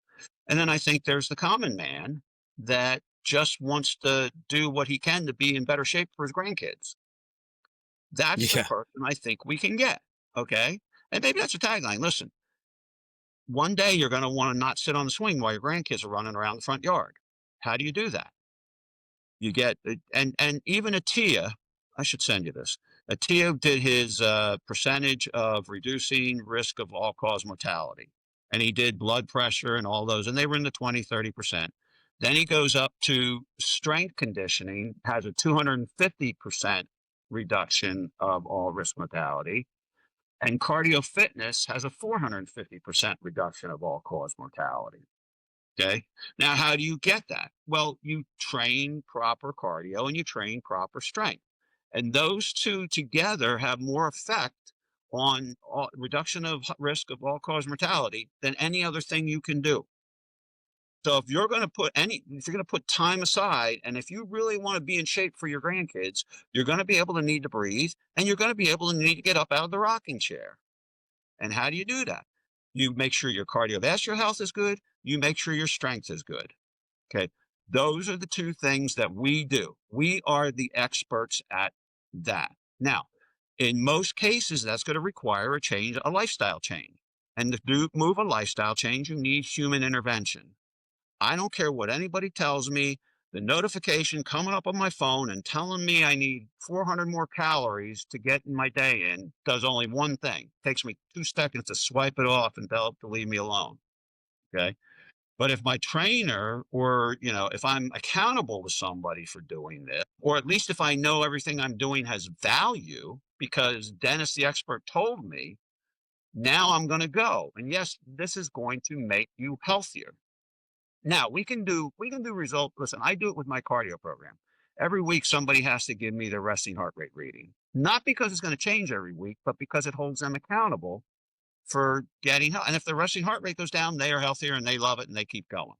Speaker 2: And then I think there's the common man that just wants to do what he can to be in better shape for his grandkids. That's the
Speaker 1: Yeah.
Speaker 2: person I think we can get. Okay, and maybe that's a tagline. Listen, one day you're going to want to not sit on the swing while your grandkids are running around the front yard. How do you do that? You get and even Atia, I should send you this. Atia did his percentage of reducing risk of all cause mortality. And he did blood pressure and all those, and they were in the 20, 30%. Then he goes up to strength conditioning, has a 250% reduction of all risk mortality. And cardio fitness has a 450% reduction of all cause mortality. Okay. Now, how do you get that? Well, you train proper cardio and you train proper strength. And those two together have more effect on reduction of risk of all cause mortality than any other thing you can do. So if you're going to if you're going to put time aside, and if you really want to be in shape for your grandkids, you're going to be able to need to breathe and you're going to be able to need to get up out of the rocking chair. And how do you do that? You make sure your cardiovascular health is good. You make sure your strength is good. Okay. Those are the two things that we do. We are the experts at that. Now, in most cases, that's going to require a lifestyle change. And move a lifestyle change, you need human intervention. I don't care what anybody tells me. The notification coming up on my phone and telling me I need 400 more calories to get in my day in does only one thing. It takes me 2 seconds to swipe it off and tell it to leave me alone. Okay. But if my trainer or, if I'm accountable to somebody for doing this, or at least if I know everything I'm doing has value because Dennis, the expert, told me, now I'm going to go. And yes, this is going to make you healthier. Now we can do result. Listen, I do it with my cardio program. Every week somebody has to give me their resting heart rate reading. Not because it's going to change every week, but because it holds them accountable for getting health. And if their resting heart rate goes down, they are healthier and they love it and they keep going.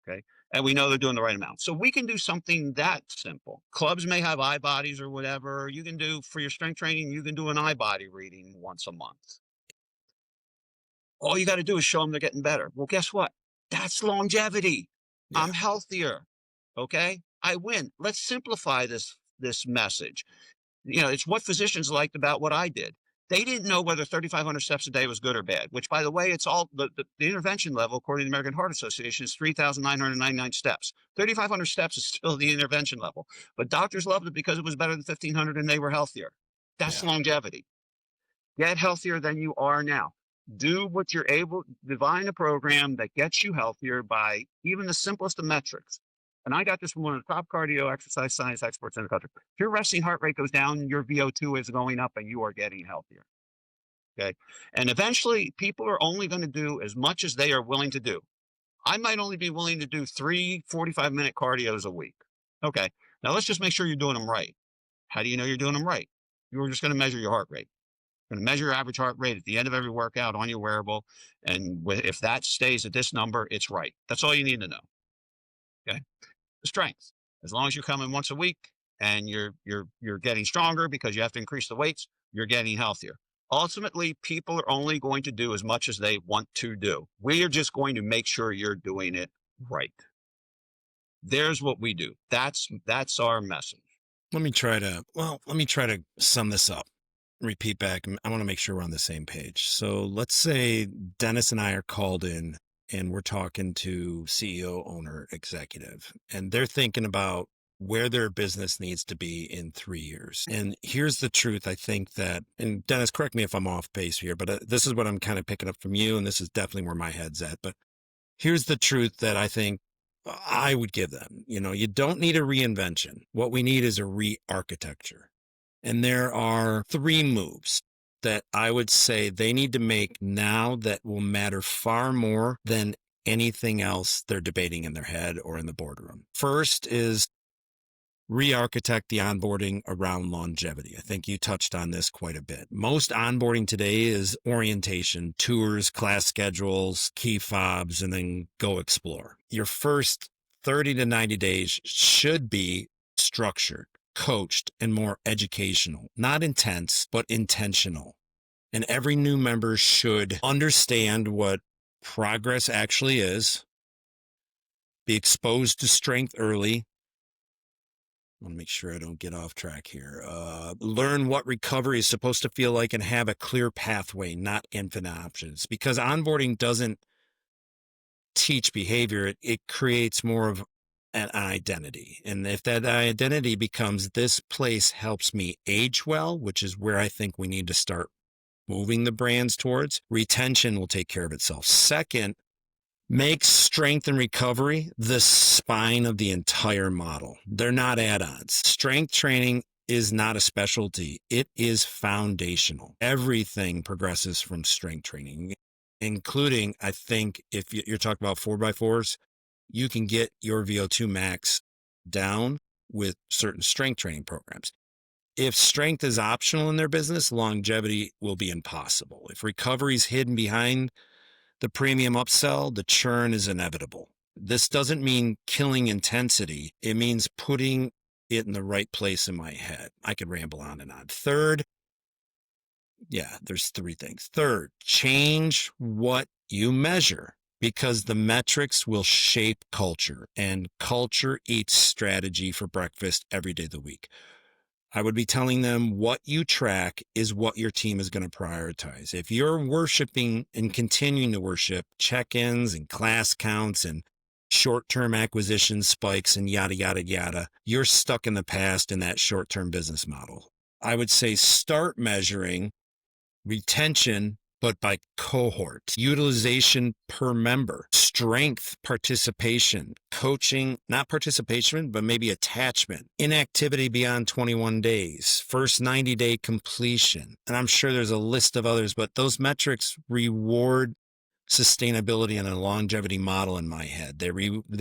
Speaker 2: Okay. And we know they're doing the right amount. So we can do something that simple. Clubs may have eye bodies or whatever. You can do for your strength training, you can do an eye body reading once a month. All you got to do is show them they're getting better. Well, guess what? That's longevity.
Speaker 1: Yeah.
Speaker 2: I'm healthier. Okay. I win. Let's simplify this message. It's what physicians liked about what I did. They didn't know whether 3,500 steps a day was good or bad, which, by the way, it's all the intervention level, according to the American Heart Association, is 3,999 steps. 3,500 steps is still the intervention level. But doctors loved it because it was better than 1,500 and they were healthier. That's
Speaker 1: Yeah.
Speaker 2: longevity. Get healthier than you are now. Do what you're able, divine a program that gets you healthier by even the simplest of metrics. And I got this from one of the top cardio exercise science experts in the country. If your resting heart rate goes down, your VO2 is going up and you are getting healthier. Okay. And eventually people are only going to do as much as they are willing to do. I might only be willing to do 3 45-minute cardios a week. Okay. Now let's just make sure you're doing them right. How do you know you're doing them right? You're just going to measure your heart rate. Going to measure your average heart rate at the end of every workout on your wearable. And if that stays at this number, it's right. That's all you need to know. Okay. The strength, as long as you come in once a week and you're getting stronger because you have to increase the weights, you're getting healthier. Ultimately, people are only going to do as much as they want to do. We are just going to make sure you're doing it right. There's what we do. That's our message.
Speaker 1: Let me try to sum this up. Repeat back. I want to make sure we're on the same page. So let's say Dennis and I are called in and we're talking to CEO, owner, executive, and they're thinking about where their business needs to be in 3 years. And here's the truth. I think that, and Dennis, correct me if I'm off base here, but this is what I'm kind of picking up from you. And this is definitely where my head's at. But here's the truth that I think I would give them. You don't need a reinvention. What we need is a re-architecture. And there are 3 moves that I would say they need to make now that will matter far more than anything else they're debating in their head or in the boardroom. First is re-architect the onboarding around longevity. I think you touched on this quite a bit. Most onboarding today is orientation, tours, class schedules, key fobs, and then go explore. Your first 30 to 90 days should be structured, coached, and more educational, not intense, but intentional. And every new member should understand what progress actually is, be exposed to strength early. I want to make sure I don't get off track here. Learn what recovery is supposed to feel like and have a clear pathway, not infinite options. Because onboarding doesn't teach behavior, it creates more of an identity. And if that identity becomes this place helps me age well, which is where I think we need to start moving the brands towards, retention will take care of itself. Second, make strength and recovery the spine of the entire model. They're not add-ons. Strength training is not a specialty. It is foundational. Everything progresses from strength training, including, I think, if you're talking about 4x4s, you can get your VO2 max down with certain strength training programs. If strength is optional in their business, longevity will be impossible. If recovery is hidden behind the premium upsell, the churn is inevitable. This doesn't mean killing intensity. It means putting it in the right place in my head. I could ramble on and on. Third, there's 3 things. Third, change what you measure because the metrics will shape culture and culture eats strategy for breakfast every day of the week. I would be telling them what you track is what your team is going to prioritize. If you're worshiping and continuing to worship check-ins and class counts and short-term acquisition spikes and yada, yada, yada, you're stuck in the past in that short-term business model. I would say start measuring retention, but by cohort, utilization per member, strength, participation, coaching, not participation, but maybe attachment, inactivity beyond 21 days, first 90-day completion. And I'm sure there's a list of others, but those metrics reward sustainability and a longevity model in my head. They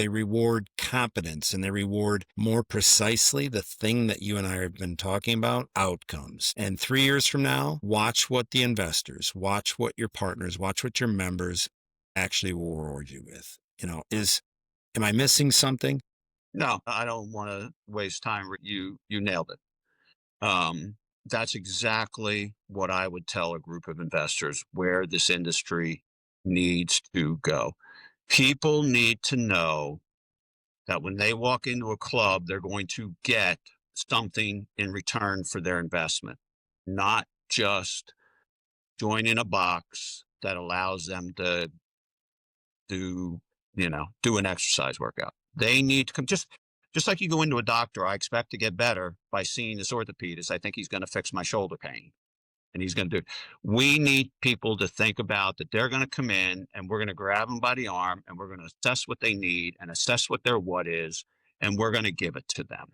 Speaker 1: reward competence, and they reward more precisely the thing that you and I have been talking about, outcomes. And 3 years from now, watch what the investors, watch what your partners, watch what your members actually will reward you with. Am I missing something?
Speaker 2: No, I don't want to waste time. You nailed it. That's exactly what I would tell a group of investors where this industry needs to go. People need to know that when they walk into a club, they're going to get something in return for their investment, not just join in a box that allows them to do an exercise workout. They need to come just like you go into a doctor. I expect to get better by seeing this orthopedist. I think he's going to fix my shoulder pain. And he's going to do it. We need people to think about that they're going to come in and we're going to grab them by the arm and we're going to assess what they need and assess what their what is, and we're going to give it to them.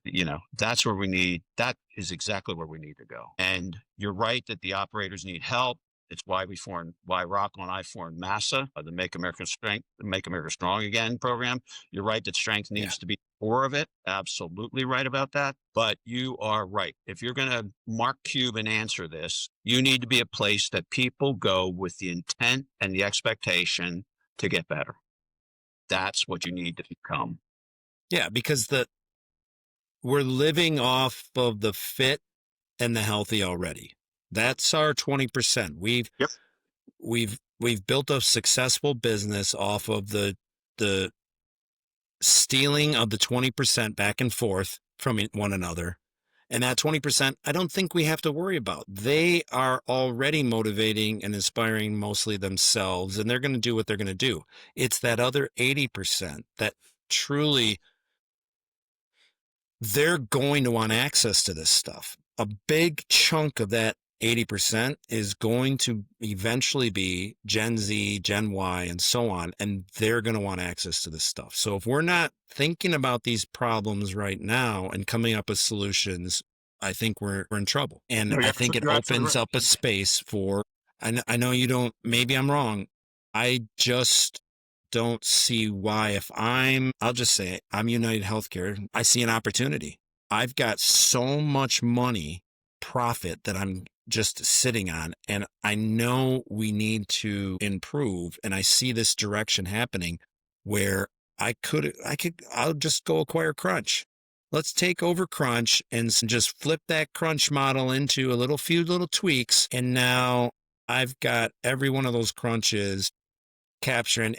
Speaker 2: That's where we need, that is exactly where we need to go. And you're right that the operators need help. It's why Rocco and I formed MASA, the Make America Strong Again program. You're right that strength needs to be core of it. Absolutely right about that. But you are right. If you're going to Mark Cuban answer this, you need to be a place that people go with the intent and the expectation to get better. That's what you need to become.
Speaker 1: Yeah, because we're living off of the fit and the healthy already. That's our 20%. We've built a successful business off of the stealing of the 20% back and forth from one another. And that 20%, I don't think we have to worry about. They are already motivating and inspiring mostly themselves, and they're going to do what they're going to do. It's that other 80% that truly they're going to want access to this stuff. A big chunk of that 80% is going to eventually be Gen Z, Gen Y, and so on, and they're going to want access to this stuff. So if we're not thinking about these problems right now and coming up with solutions, I think we're in trouble. And I think it opens up a space for, I know you don't, maybe I'm wrong. I just don't see why I'll just say it, I'm United Healthcare. I see an opportunity. I've got so much money, profit that I'm just sitting on, and I know we need to improve, and I see this direction happening where I'll just go acquire Crunch. Let's take over Crunch and just flip that Crunch model into few little tweaks, and now I've got every one of those Crunches capturing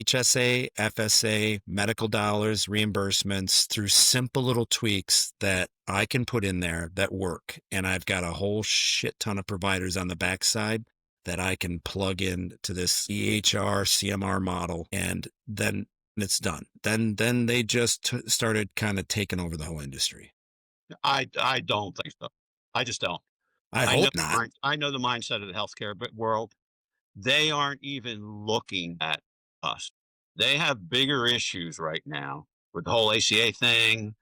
Speaker 1: HSA, FSA, medical dollars, reimbursements through simple little tweaks that I can put in there that work. And I've got a whole shit ton of providers on the backside that I can plug in to this EHR, CMR model, and then it's done. Then they just started kind of taking over the whole industry.
Speaker 2: I don't think so. I just don't.
Speaker 1: I hope not.
Speaker 2: I know the mindset of the healthcare world. They aren't even looking at us. They have bigger issues right now with the whole ACA thing,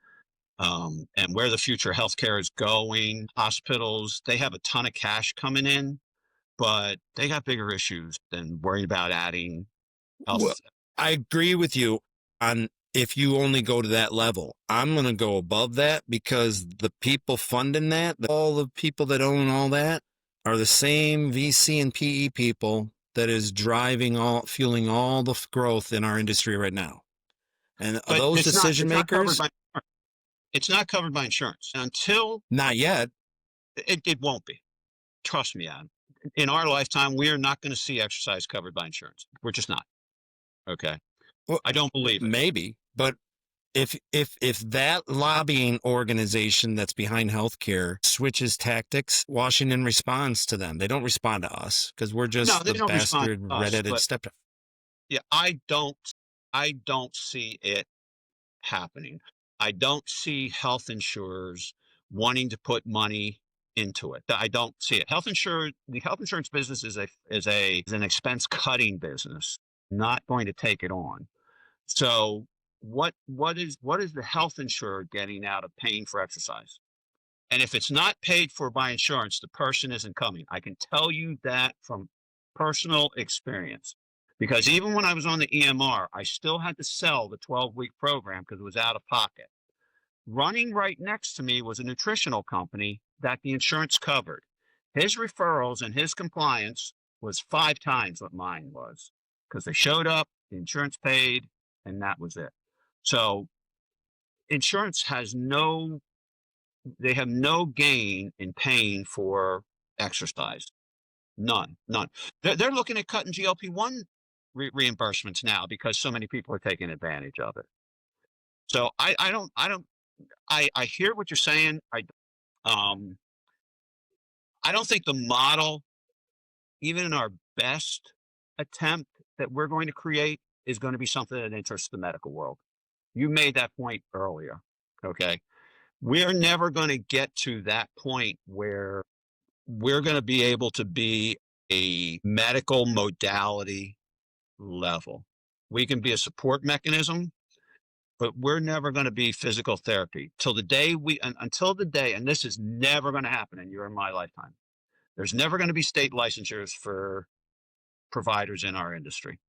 Speaker 2: and where the future healthcare is going. Hospitals, they have a ton of cash coming in, but they got bigger issues than worrying about adding health.
Speaker 1: Well, I agree with you on if you only go to that level. I'm going to go above that because the people funding that, all the people that own all that, are the same VC and PE people that is fueling all the growth in our industry right now. And
Speaker 2: but
Speaker 1: those decision makers,
Speaker 2: it's not covered by insurance until
Speaker 1: not yet.
Speaker 2: It won't be. Trust me, Adam. In our lifetime, we are not going to see exercise covered by insurance. We're just not. Okay.
Speaker 1: Well,
Speaker 2: I don't believe it.
Speaker 1: Maybe, but If that lobbying organization that's behind healthcare switches tactics, Washington responds to them. They don't respond to us because we're
Speaker 2: No,
Speaker 1: just
Speaker 2: they
Speaker 1: the
Speaker 2: don't respond
Speaker 1: bastard
Speaker 2: to us,
Speaker 1: redheaded
Speaker 2: but
Speaker 1: step.
Speaker 2: yeah, I don't see it happening. I don't see health insurers wanting to put money into it. I don't see it. The health insurance business is an expense cutting business, not going to take it on. So what is the health insurer getting out of paying for exercise? And if it's not paid for by insurance, the person isn't coming. I can tell you that from personal experience. Because even when I was on the EMR, I still had to sell the 12-week program because it was out of pocket. Running right next to me was a nutritional company that the insurance covered. His referrals and his compliance was 5 times what mine was because they showed up, the insurance paid, and that was it. So insurance they have no gain in paying for exercise. None, none. They're looking at cutting GLP-1 reimbursements now because so many people are taking advantage of it. So I hear what you're saying. Um, I don't think the model, even in our best attempt that we're going to create, is going to be something that interests the medical world. You made that point earlier. Okay. We're never going to get to that point where we're going to be able to be a medical modality level. We can be a support mechanism, but we're never going to be physical therapy until the day, and this is never going to happen in your and my lifetime. There's never going to be state licensures for providers in our industry.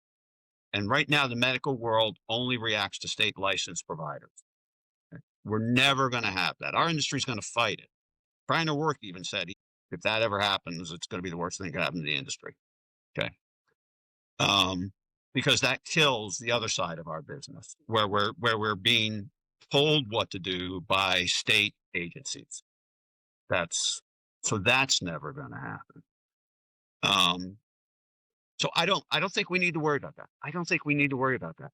Speaker 2: And right now, the medical world only reacts to state licensed providers. We're never going to have that. Our industry is going to fight it. Brian O'Rourke even said if that ever happens, it's going to be the worst thing that can happen to the industry. Okay. Because that kills the other side of our business where we're being told what to do by state agencies. That's never going to happen. So I don't think we need to worry about that. I don't think we need to worry about that.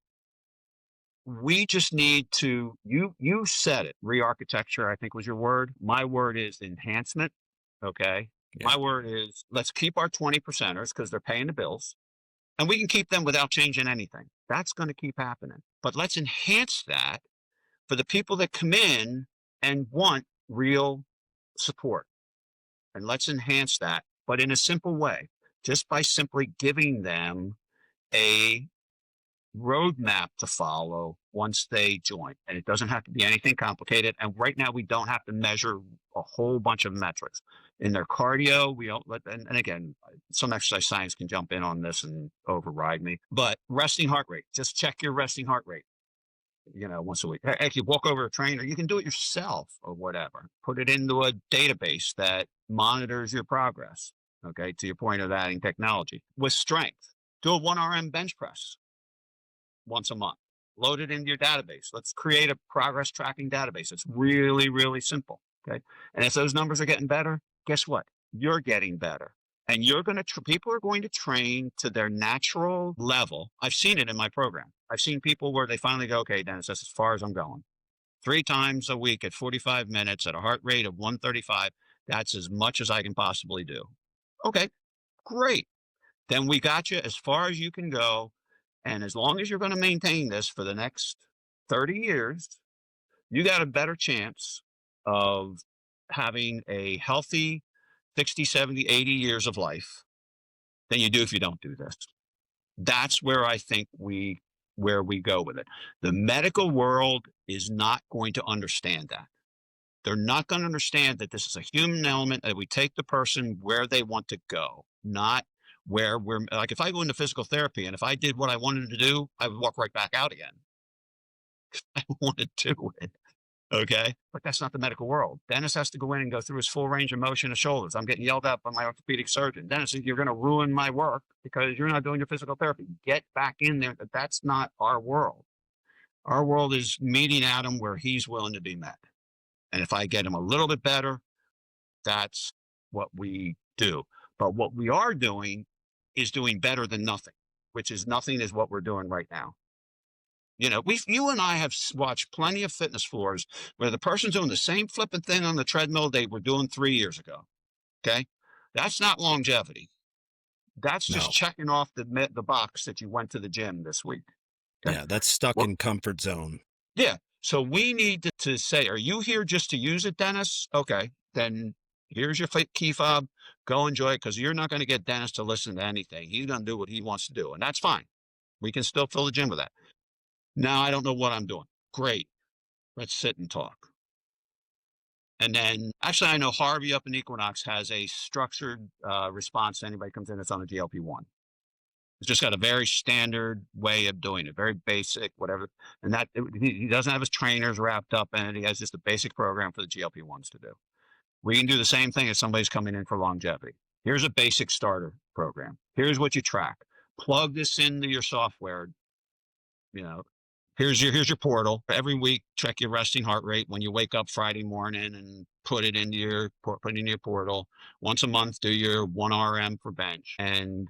Speaker 2: We just need to, you said it, re-architecture, I think was your word. My word is enhancement. Okay.
Speaker 1: Yeah.
Speaker 2: My word is let's keep our 20%ers because they're paying the bills. And we can keep them without changing anything. That's going to keep happening. But let's enhance that for the people that come in and want real support. And let's enhance that, but in a simple way, just by simply giving them a roadmap to follow once they join. And it doesn't have to be anything complicated. And right now, we don't have to measure a whole bunch of metrics. In their cardio, we don't let, and again, some exercise science can jump in on this and override me, but resting heart rate, just check your resting heart rate, once a week. Actually, walk over a trainer, you can do it yourself or whatever. Put it into a database that monitors your progress. Okay. To your point of adding technology with strength, do a 1 RM bench press once a month. Load it into your database. Let's create a progress tracking database. It's really, really simple. Okay. And if those numbers are getting better, guess what? You're getting better. And people are going to train to their natural level. I've seen it in my program. I've seen people where they finally go, okay, Dennis, that's as far as I'm going. 3 times a week at 45 minutes at a heart rate of 135. That's as much as I can possibly do. Okay, great. Then we got you as far as you can go. And as long as you're going to maintain this for the next 30 years, you got a better chance of having a healthy 60, 70, 80 years of life than you do if you don't do this. That's where I think where we go with it. The medical world is not going to understand that. They're not going to understand that this is a human element, that we take the person where they want to go, not where we're like, if I go into physical therapy and if I did what I wanted to do, I would walk right back out again. I want to do it. Okay. But that's not the medical world. Dennis has to go in and go through his full range of motion of shoulders. I'm getting yelled at by my orthopedic surgeon. Dennis, you're going to ruin my work because you're not doing your physical therapy. Get back in there. That's not our world. Our world is meeting Adam where he's willing to be met. And if I get him a little bit better, that's what we do. But what we are doing is doing better than nothing, which is nothing is what we're doing right now. You and I have watched plenty of fitness floors where the person's doing the same flipping thing on the treadmill they were doing 3 years ago. Okay. That's not longevity. That's just
Speaker 1: No.
Speaker 2: checking off the box that you went to the gym this week. Okay.
Speaker 1: Yeah, that's stuck
Speaker 2: Well,
Speaker 1: in comfort zone.
Speaker 2: yeah. So we need to say, are you here just to use it, Dennis? Okay. Then here's your key fob. Go enjoy it, because you're not going to get Dennis to listen to anything. He's going to do what he wants to do. And that's fine. We can still fill the gym with that. Now I don't know what I'm doing. Great. Let's sit and talk. And then, actually, I know Harvey up in Equinox has a structured response to anybody comes in that's on a GLP-1. It's just got a very standard way of doing it, very basic, whatever. And he doesn't have his trainers wrapped up in it. He has just a basic program for the GLP-1s to do. We can do the same thing if somebody's coming in for longevity. Here's a basic starter program. Here's what you track. Plug this into your software. You know, here's your portal. Every week, check your resting heart rate when you wake up Friday morning and put it into your portal. Once a month, do your 1 RM for bench. And,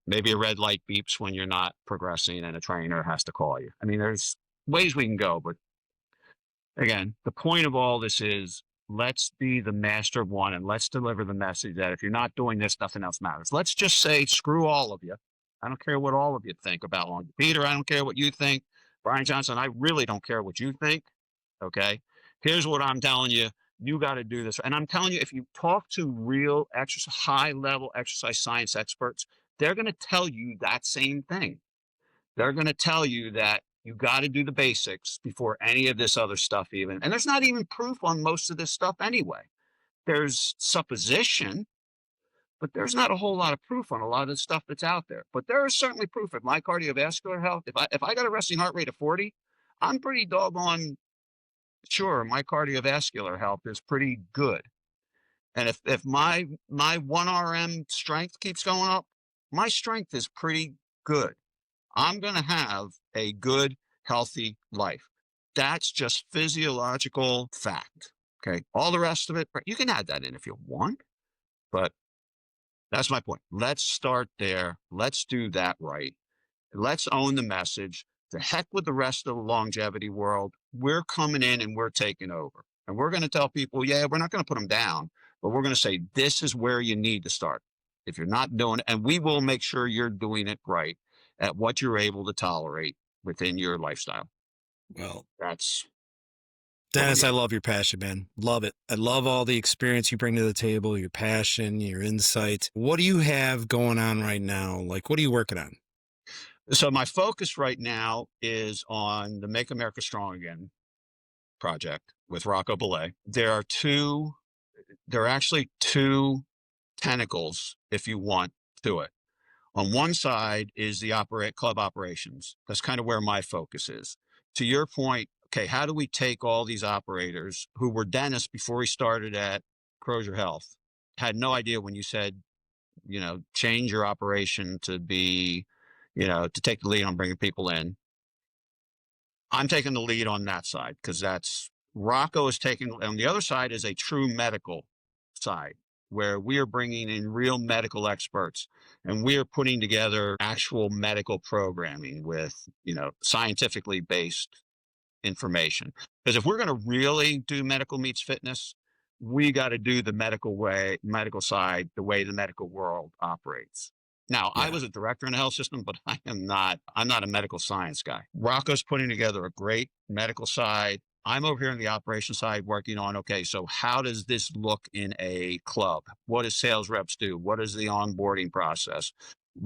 Speaker 2: maybe a red light beeps when you're not progressing and a trainer has to call you. I mean, there's ways we can go, but again, the point of all this is, let's be the master of one, and let's deliver the message that if you're not doing this, nothing else matters. Let's just say, screw all of you. I don't care what all of you think about long. Peter, I don't care what you think. Brian Johnson, I really don't care what you think. Okay. Here's what I'm telling you. You got to do this. And I'm telling you, if you talk to real high level exercise science experts, they're going to tell you that same thing. They're going to tell you that you got to do the basics before any of this other stuff even. And there's not even proof on most of this stuff anyway. There's supposition, but there's not a whole lot of proof on a lot of the stuff that's out there. But there is certainly proof of my cardiovascular health. If I got a resting heart rate of 40, I'm pretty doggone sure my cardiovascular health is pretty good. And if my 1 RM strength keeps going up, my strength is pretty good. I'm going to have a good, healthy life. That's just physiological fact. Okay. All the rest of it, you can add that in if you want, but that's my point. Let's start there. Let's do that right. Let's own the message. The heck with the rest of the longevity world. We're coming in and we're taking over. And we're going to tell people, yeah, we're not going to put them down, but we're going to say, this is where you need to start. If you're not doing it, and we will make sure you're doing it right at what you're able to tolerate within your lifestyle.
Speaker 1: Well,
Speaker 2: that's
Speaker 1: Dennis, I love your passion, man. Love it. I love all the experience you bring to the table, your passion, your insight. What do you have going on right now? Like, what are you working on?
Speaker 2: So my focus right now is on the Make America Strong Again project with Rocco Belay. There are actually two tentacles, if you want, to it. On one side is the club operations. That's kind of where my focus is. To your point, okay, how do we take all these operators who were Dennis before he started at Crozier Health, had no idea when you said, change your operation to be, to take the lead on bringing people in. I'm taking the lead on that side, because Rocco is taking, on the other side is a true medical side, where we are bringing in real medical experts and we are putting together actual medical programming with, scientifically based information. Because if we're going to really do medical meets fitness, we got to do the medical side, the way the medical world operates. Now, I was a director in the health system, but I'm not a medical science guy. Rocco's putting together a great medical side. I'm over here on the operations side working on, okay, so how does this look in a club? What do sales reps do? What is the onboarding process?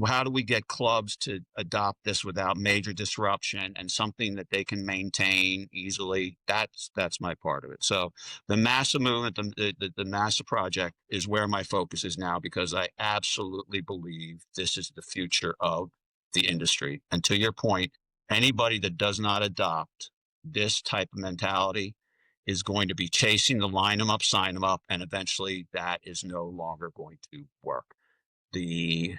Speaker 2: How do we get clubs to adopt this without major disruption and something that they can maintain easily? That's my part of it. So the massive movement, the massive project is where my focus is now, because I absolutely believe this is the future of the industry. And to your point, anybody that does not adopt this type of mentality is going to be chasing the line them up, sign them up, and eventually that is no longer going to work. The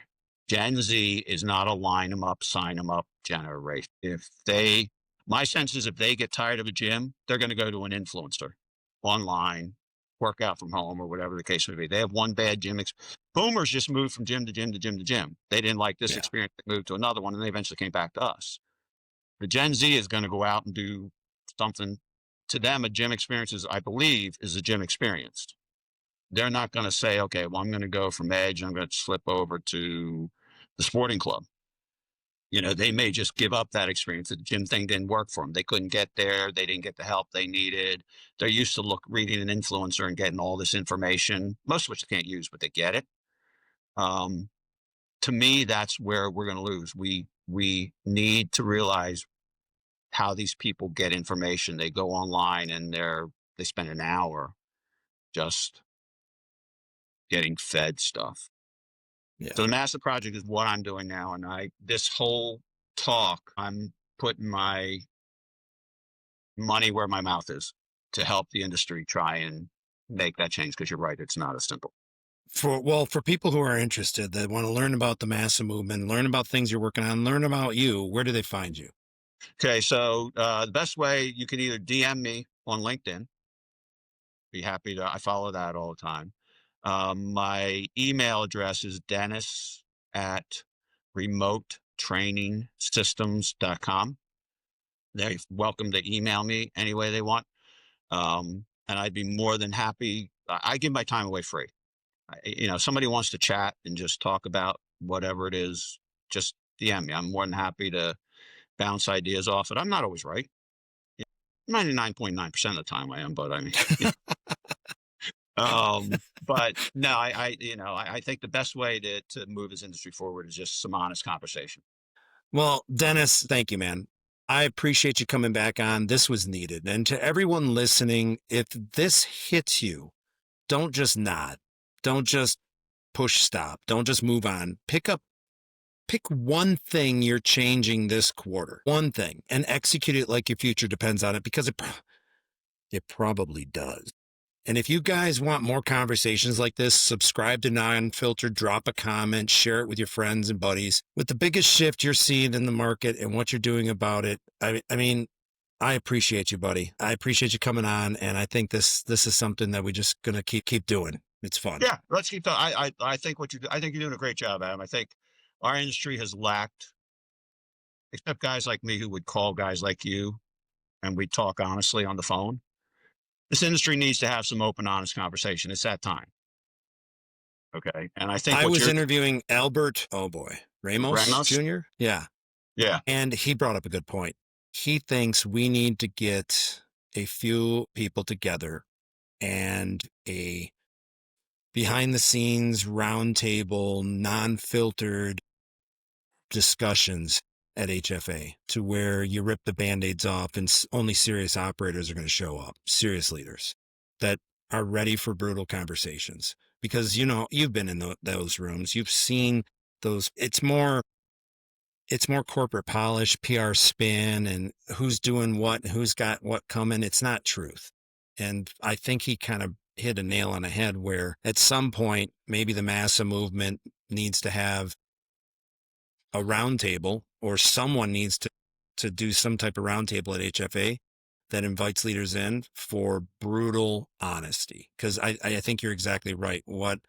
Speaker 2: Gen Z is not a line them up, sign them up generation. My sense is if they get tired of a gym, they're going to go to an influencer online, work out from home, or whatever the case may be. They have one bad gym. Boomers just moved from gym to gym to gym to gym. They didn't like this experience. They moved to another one, and they eventually came back to us. The Gen Z is going to go out and do something. To them, a gym experience is, I believe, is a gym experience. They're not going to say, okay, well, I'm going to go from Edge, I'm going to slip over to the sporting club. They may just give up that experience. The gym thing didn't work for them. They couldn't get there. They didn't get the help they needed. They're used to reading an influencer and getting all this information, most of which they can't use, but they get it. To me, that's where we're going to lose. We need to realize how these people get information. They go online and they spend an hour just getting fed stuff.
Speaker 1: Yeah.
Speaker 2: So the master project is what I'm doing now. And this whole talk, I'm putting my money where my mouth is to help the industry try and make that change. Cause you're right. It's not as simple.
Speaker 1: For people who are interested, that want to learn about the massa movement, learn about things you're working on, learn about you, where do they find you?
Speaker 2: Okay. So the best way, you can either DM me on LinkedIn. Be happy to, I follow that all the time. My email address is Dennis at remotetrainingsystems.com. They're welcome to email me any way they want. And I'd be more than happy. I give my time away free. Somebody wants to chat and just talk about whatever it is, just DM me. I'm more than happy to bounce ideas off it. I'm not always right. 99.9% of the time I am, but I mean, but no, I think the best way to move this industry forward is just some honest conversation.
Speaker 1: Well, Dennis, thank you, man. I appreciate you coming back on. This was needed. And to everyone listening, if this hits you, don't just nod. Don't just push stop. Don't just move on. Pick one thing you're changing this quarter, one thing, and execute it like your future depends on it, because it probably does. And if you guys want more conversations like this, subscribe to NonFiltered, drop a comment, share it with your friends and buddies. With the biggest shift you're seeing in the market and what you're doing about it, I mean, I appreciate you, buddy. I appreciate you coming on, and I think this is something that we're just gonna keep doing. It's fun.
Speaker 2: Yeah, let's keep talking. I think I think you're doing a great job, Adam. I think our industry has lacked, except guys like me who would call guys like you and we talk honestly on the phone. This industry needs to have some open, honest conversation. It's that time. Okay. And I think
Speaker 1: I
Speaker 2: what
Speaker 1: was
Speaker 2: you're
Speaker 1: interviewing Albert, oh boy, Ramos
Speaker 2: Ramos.
Speaker 1: Jr. Yeah.
Speaker 2: Yeah.
Speaker 1: And he brought up a good point. He thinks we need to get a few people together and a behind the scenes roundtable, non-filtered discussions at HFA, to where you rip the band-aids off and only serious operators are going to show up, serious leaders that are ready for brutal conversations. Because, you've been in those rooms, you've seen those. It's more corporate polish, PR spin, and who's doing what, and who's got what coming. It's not truth. And I think he kind of hit a nail on the head, where at some point, maybe the massa movement needs to have a roundtable, or someone needs to do some type of roundtable at HFA that invites leaders in for brutal honesty. Because I think you're exactly right. What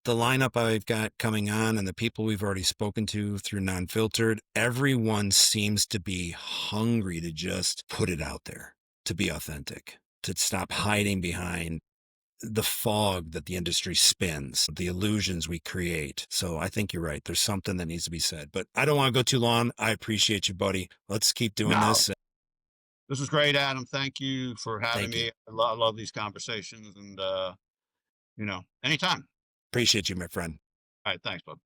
Speaker 1: the lineup I've got coming on and the people we've already spoken to through NonFiltered, everyone seems to be hungry to just put it out there, to be authentic, to stop hiding behind the fog that the industry spins, the illusions we create. So I think you're right. There's something that needs to be said, but I don't want to go too long. I appreciate you, buddy. Let's keep doing this.
Speaker 2: This was great, Adam. Thank you for having
Speaker 1: Thank you.
Speaker 2: me. I love these conversations, and anytime.
Speaker 1: Appreciate you, my friend.
Speaker 2: All right. Thanks, bud.